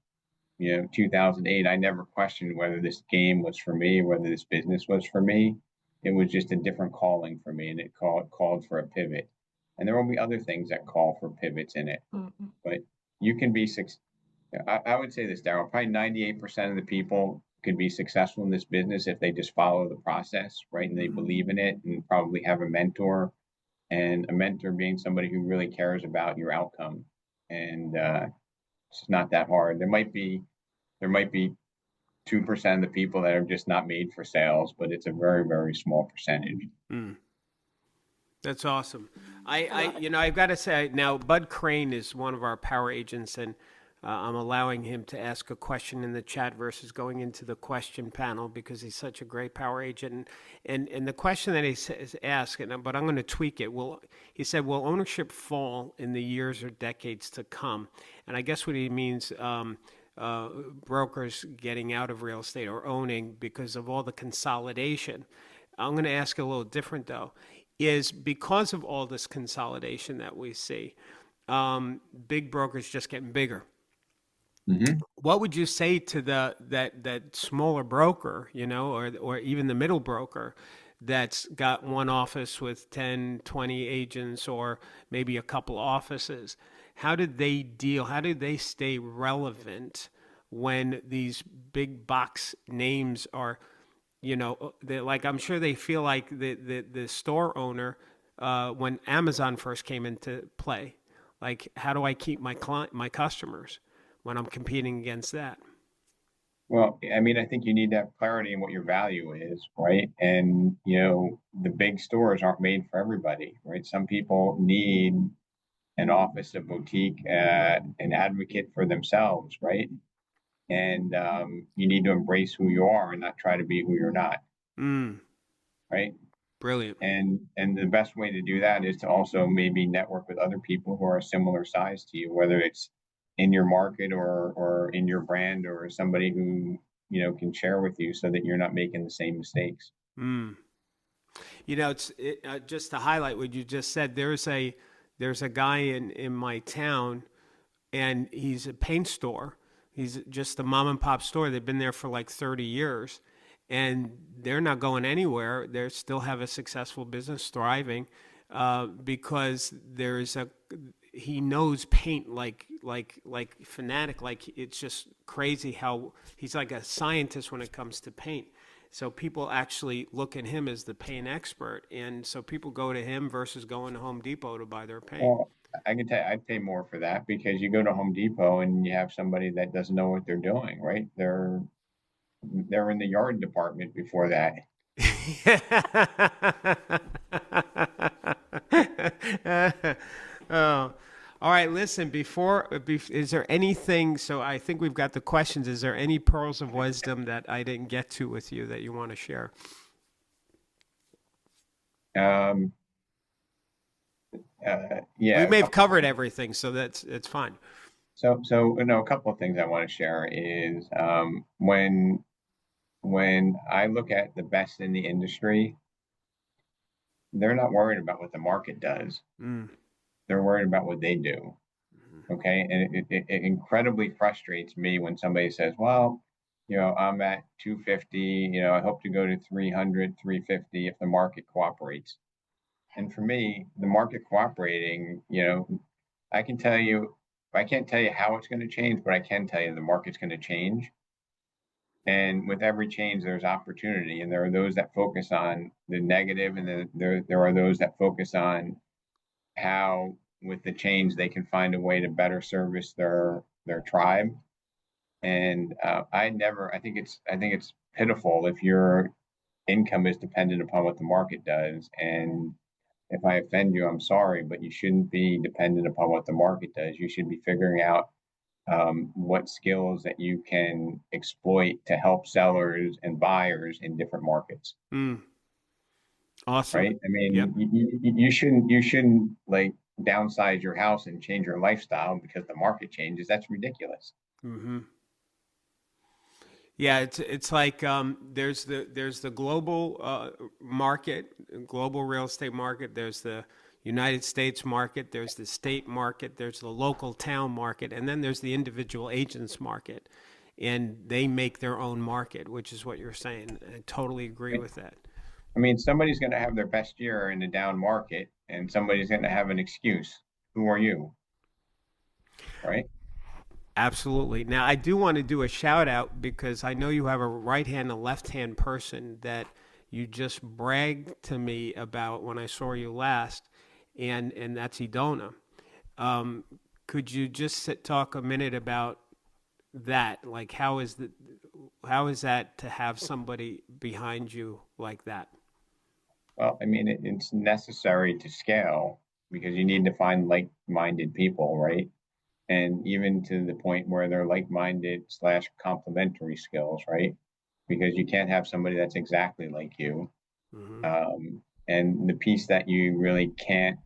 2008, I never questioned whether this game was for me, whether this business was for me. It was just a different calling for me, and it called for a pivot. And there will be other things that call for pivots in it, Mhm. but you can be I would say this, Darryl, probably 98% of the people could be successful in this business if they just follow the process, right? And they believe in it, and probably have a mentor, and a mentor being somebody who really cares about your outcome. And it's not that hard. There might be 2% of the people that are just not made for sales, but it's a very, very small percentage. Mm. That's awesome. I love it. I've got to say now, Bud Crane is one of our power agents, and I'm allowing him to ask a question in the chat versus going into the question panel because he's such a great power agent. And the question that he says asked, but I'm going to tweak it. He said, will ownership fall in the years or decades to come? And I guess what he means. Brokers getting out of real estate or owning because of all the consolidation. I'm going to ask a little different though. Is because of all this consolidation that we see, big brokers just getting bigger. Mm-hmm. What would you say to that smaller broker, or even the middle broker that's got one office with 10, 20 agents or maybe a couple offices? How did they deal? How did they stay relevant when these big box names are, like I'm sure they feel like the store owner when Amazon first came into play. Like, how do I keep my customers when I'm competing against that? Well, I mean, I think you need to have clarity in what your value is, right? And, the big stores aren't made for everybody, right? Some people need an office, a boutique, an advocate for themselves, right? And you need to embrace who you are and not try to be who you're not, Mm, right? brilliant. And the best way to do that is to also maybe network with other people who are a similar size to you, whether it's in your market or in your brand, or somebody who can share with you so that you're not making the same mistakes. Mm. Just to highlight what you just said. There's a guy in my town, and he's a paint store. He's just a mom and pop store. They've been there for like 30 years, and they're not going anywhere. They still have a successful business, thriving, because he knows paint like fanatic. Like, it's just crazy how he's like a scientist when it comes to paint. So people actually look at him as the paint expert, and so people go to him versus going to Home Depot to buy their paint. Well, I can tell you, I'd pay more for that, because you go to Home Depot and you have somebody that doesn't know what they're doing, right? They're in the yard department before that. Oh, all right. Listen, is there anything? So I think we've got the questions. Is there any pearls of wisdom that I didn't get to with you that you want to share? Um, We yeah, a may have couple. covered everything, so it's fine. So a couple of things I want to share is when I look at the best in the industry, they're not worried about what the market does. Mm. They're worried about what they do. Okay. And it incredibly frustrates me when somebody says, well, I'm at 250, I hope to go to 300, 350 if the market cooperates. And for me, the market cooperating, I can tell you, I can't tell you how it's going to change, but I can tell you the market's going to change. And with every change, there's opportunity. And there are those that focus on the negative, and then there are those that focus on how, with the change, they can find a way to better service their tribe. And I think it's pitiful if you're income is dependent upon what the market does. And if I offend you, I'm sorry, but you shouldn't be dependent upon what the market does. You should be figuring out what skills that you can exploit to help sellers and buyers in different markets. Awesome. Right? I Yep. mean, you shouldn't like downsize your house and change your lifestyle because the market changes. That's ridiculous. Mm-hmm. Yeah, it's like there's the global market, global real estate market. There's the United States market. There's the state market. There's the local town market, and then there's the individual agents market, and they make their own market, which is what you're saying. I totally agree with that. I mean, somebody's going to have their best year in a down market, and somebody's going to have an excuse. Who are you? Right? Absolutely. Now, I do want to do a shout out because I know you have a right hand and left hand person that you just bragged to me about when I saw you last, and that's Idona. Could you just talk a minute about that? Like, how is that to have somebody behind you like that? Well, I mean, it's necessary to scale because you need to find like-minded people, right? And even to the point where they're like-minded slash complementary skills, right? Because you can't have somebody that's exactly like you. Hmm. And the piece that you really can't,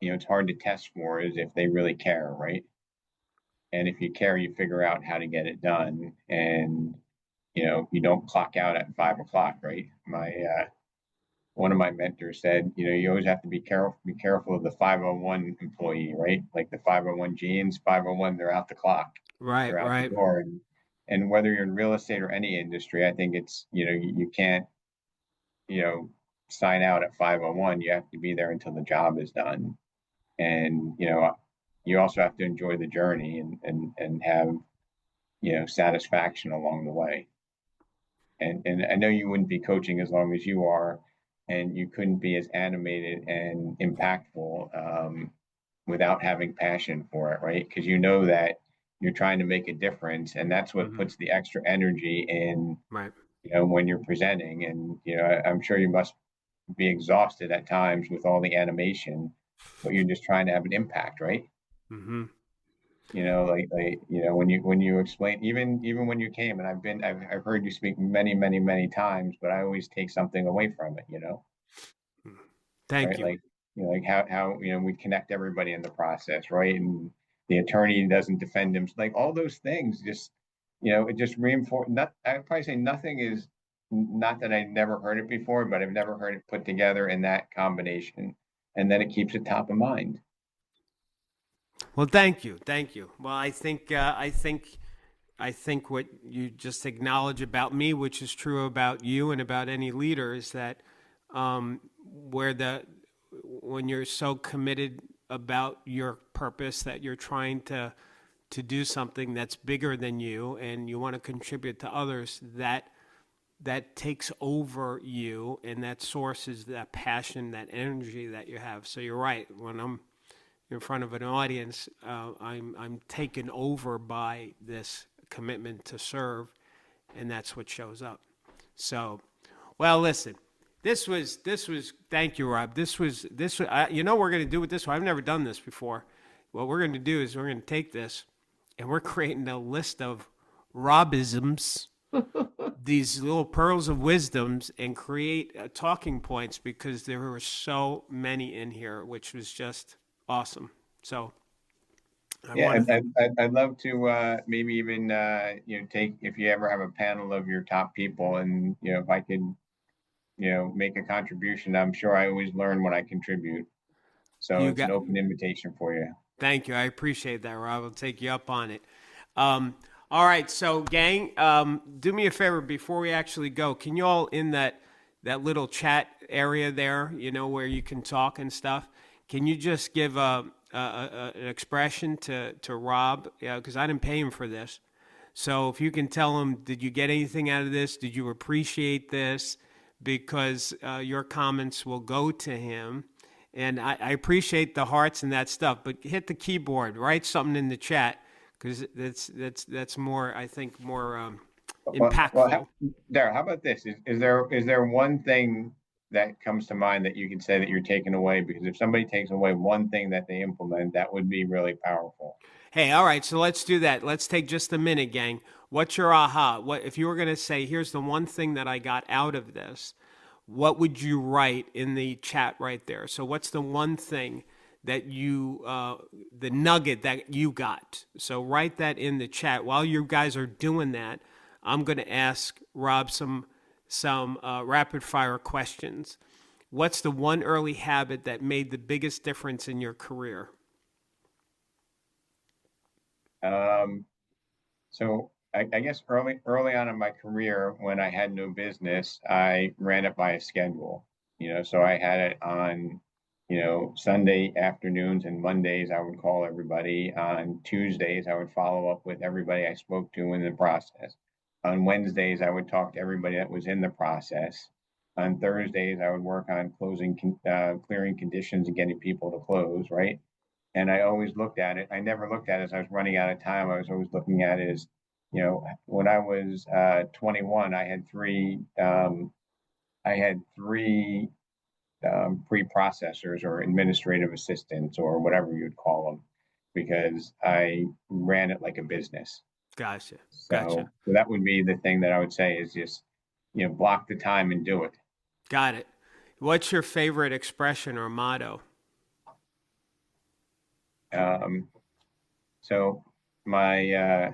it's hard to test for is if they really care, right? And if you care, you figure out how to get it done. And, you don't clock out at 5 o'clock, right? One of my mentors said, you always have to be careful of the 501 employee, right? Like the 501 genes, 501, they're out the clock, Right, they're out the right. door. And whether you're in real estate or any industry, I think it's, you can't, you know, sign out at 501. You have to be there until the job is done. And, you also have to enjoy the journey and have, satisfaction along the way. And I know you wouldn't be coaching as long as you are, and you couldn't be as animated and impactful without having passion for it, right? Because you know that you're trying to make a difference, and that's what Hmm. puts the extra energy in, Right. when you're presenting. And I'm sure you must be exhausted at times with all the animation, but you're just trying to have an impact, right? Hmm. When you explain, even when you came, and I've heard you speak many, many, many times, but I always take something away from it, Thank right? you. Like, like how we connect everybody in the process, right? And the attorney doesn't defend him, like all those things. Just it just reinforce. Not I'd probably say nothing is not that I never heard it before, but I've never heard it put together in that combination, and then it keeps it top of mind. Well, thank you, thank you. Well, I think what you just acknowledge about me, which is true about you and about any leader, is that where when you're so committed about your purpose that you're trying to do something that's bigger than you and you want to contribute to others, that takes over you and that sources that passion, that energy that you have. So you're right. When I'm in front of an audience, I'm taken over by this commitment to serve, and that's what shows up. So, well, listen, this was. Thank you, Rob. This was. We're going to do with this one. I've never done this before. What we're going to do is we're going to take this, and we're creating a list of Robisms, these little pearls of wisdoms, and create talking points because there were so many in here, which was just awesome. So I Yeah, want to. I'd love to maybe even take if you ever have a panel of your top people, and if I could make a contribution. I'm sure I always learn when I contribute, so You it's an got. open invitation for you. Thank you. I appreciate that, Rob. I'll take you up on it. All right, so gang, do me a favor before we actually go. Can you all in that little chat area there, where you can talk and stuff? Can you just give an expression to Rob? Yeah, because I didn't pay him for this. So if you can tell him, did you get anything out of this? Did you appreciate this? Because your comments will go to him. And I appreciate the hearts and that stuff, but hit the keyboard, write something in the chat, because that's more, I think, more impactful. Darryl, how about this? Is there one thing that comes to mind that you can say that you're taking away? Because if somebody takes away one thing that they implement, that would be really powerful. Hey, all right, so let's do that. Let's take just a minute, gang. What's your aha? What if you were going to say, here's the one thing that I got out of this? What would you write in the chat right there? So what's the one thing that the nugget that you got? So write that in the chat. While you guys are doing that, I'm going to ask Rob some rapid fire questions. What's the one early habit that made the biggest difference in your career? So I guess early on in my career, when I had no business, I ran it by a schedule. So I had it on, Sunday afternoons and Mondays, I would call everybody. On Tuesdays, I would follow up with everybody I spoke to in the process. On Wednesdays, I would talk to everybody that was in the process. On Thursdays, I would work on clearing conditions and getting people to close, right? And I always looked at it. I never looked at it as I was running out of time. I was always looking at it as, when I was 21, I had three pre-processors or administrative assistants or whatever you'd call them, because I ran it like a business. Gotcha. So that would be the thing that I would say is just, block the time and do it. Got it. What's your favorite expression or motto? So I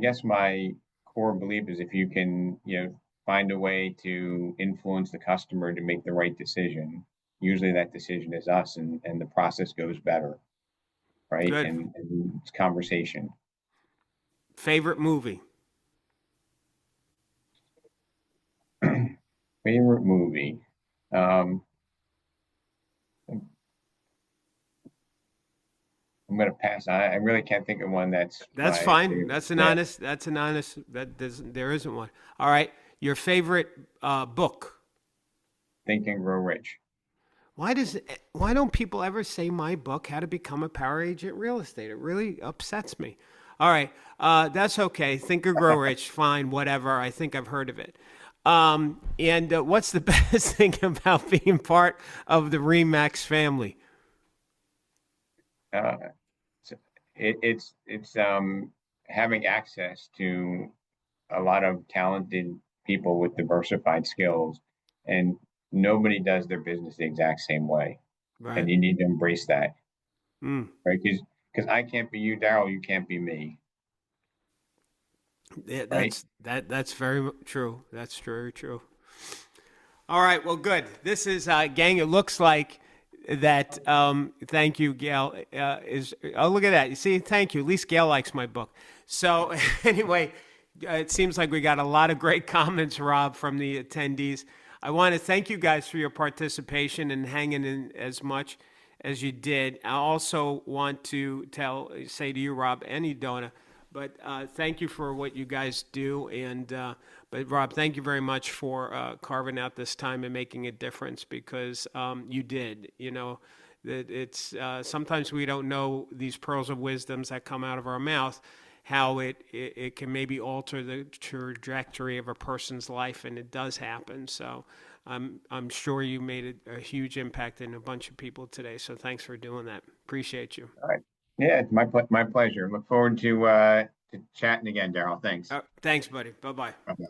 guess my core belief is if you can, find a way to influence the customer to make the right decision, usually that decision is us, and the process goes better, right? Good. And it's conversation. Favorite movie? Favorite movie? I'm going to pass. I really can't think of one that's fine. favorite. There isn't one. All right. Your favorite book? Think and Grow Rich. Why don't people ever say my book, How to Become a Power Agent Real Estate? It really upsets me. All right. That's okay. Think or Grow Rich. Fine. Whatever. I think I've heard of it. And what's the best thing about being part of the RE/MAX family? It's having access to a lot of talented people with diversified skills, and nobody does their business the exact same way. Right. And you need to embrace that. Right? Because I can't be you, Darryl. You can't be me. Yeah, that's very true. That's very true. All right. Well, good. This is gang. It looks like that. Thank you, Gail. Look at that. You see, thank you. At least Gail likes my book. So anyway, it seems like we got a lot of great comments, Rob, from the attendees. I want to thank you guys for your participation and hanging in as much as you did. I also want to say to you, Rob, and Idona, but thank you for what you guys do. And but Rob, thank you very much for carving out this time and making a difference, because you did. That it's sometimes we don't know these pearls of wisdoms that come out of our mouth, how it can maybe alter the trajectory of a person's life, and it does happen. So I'm sure you made a huge impact in a bunch of people today. So thanks for doing that. Appreciate you. All right. Yeah, it's my pleasure. Look forward to chatting again, Darryl. Thanks. Thanks, buddy. Bye-bye. Bye-bye.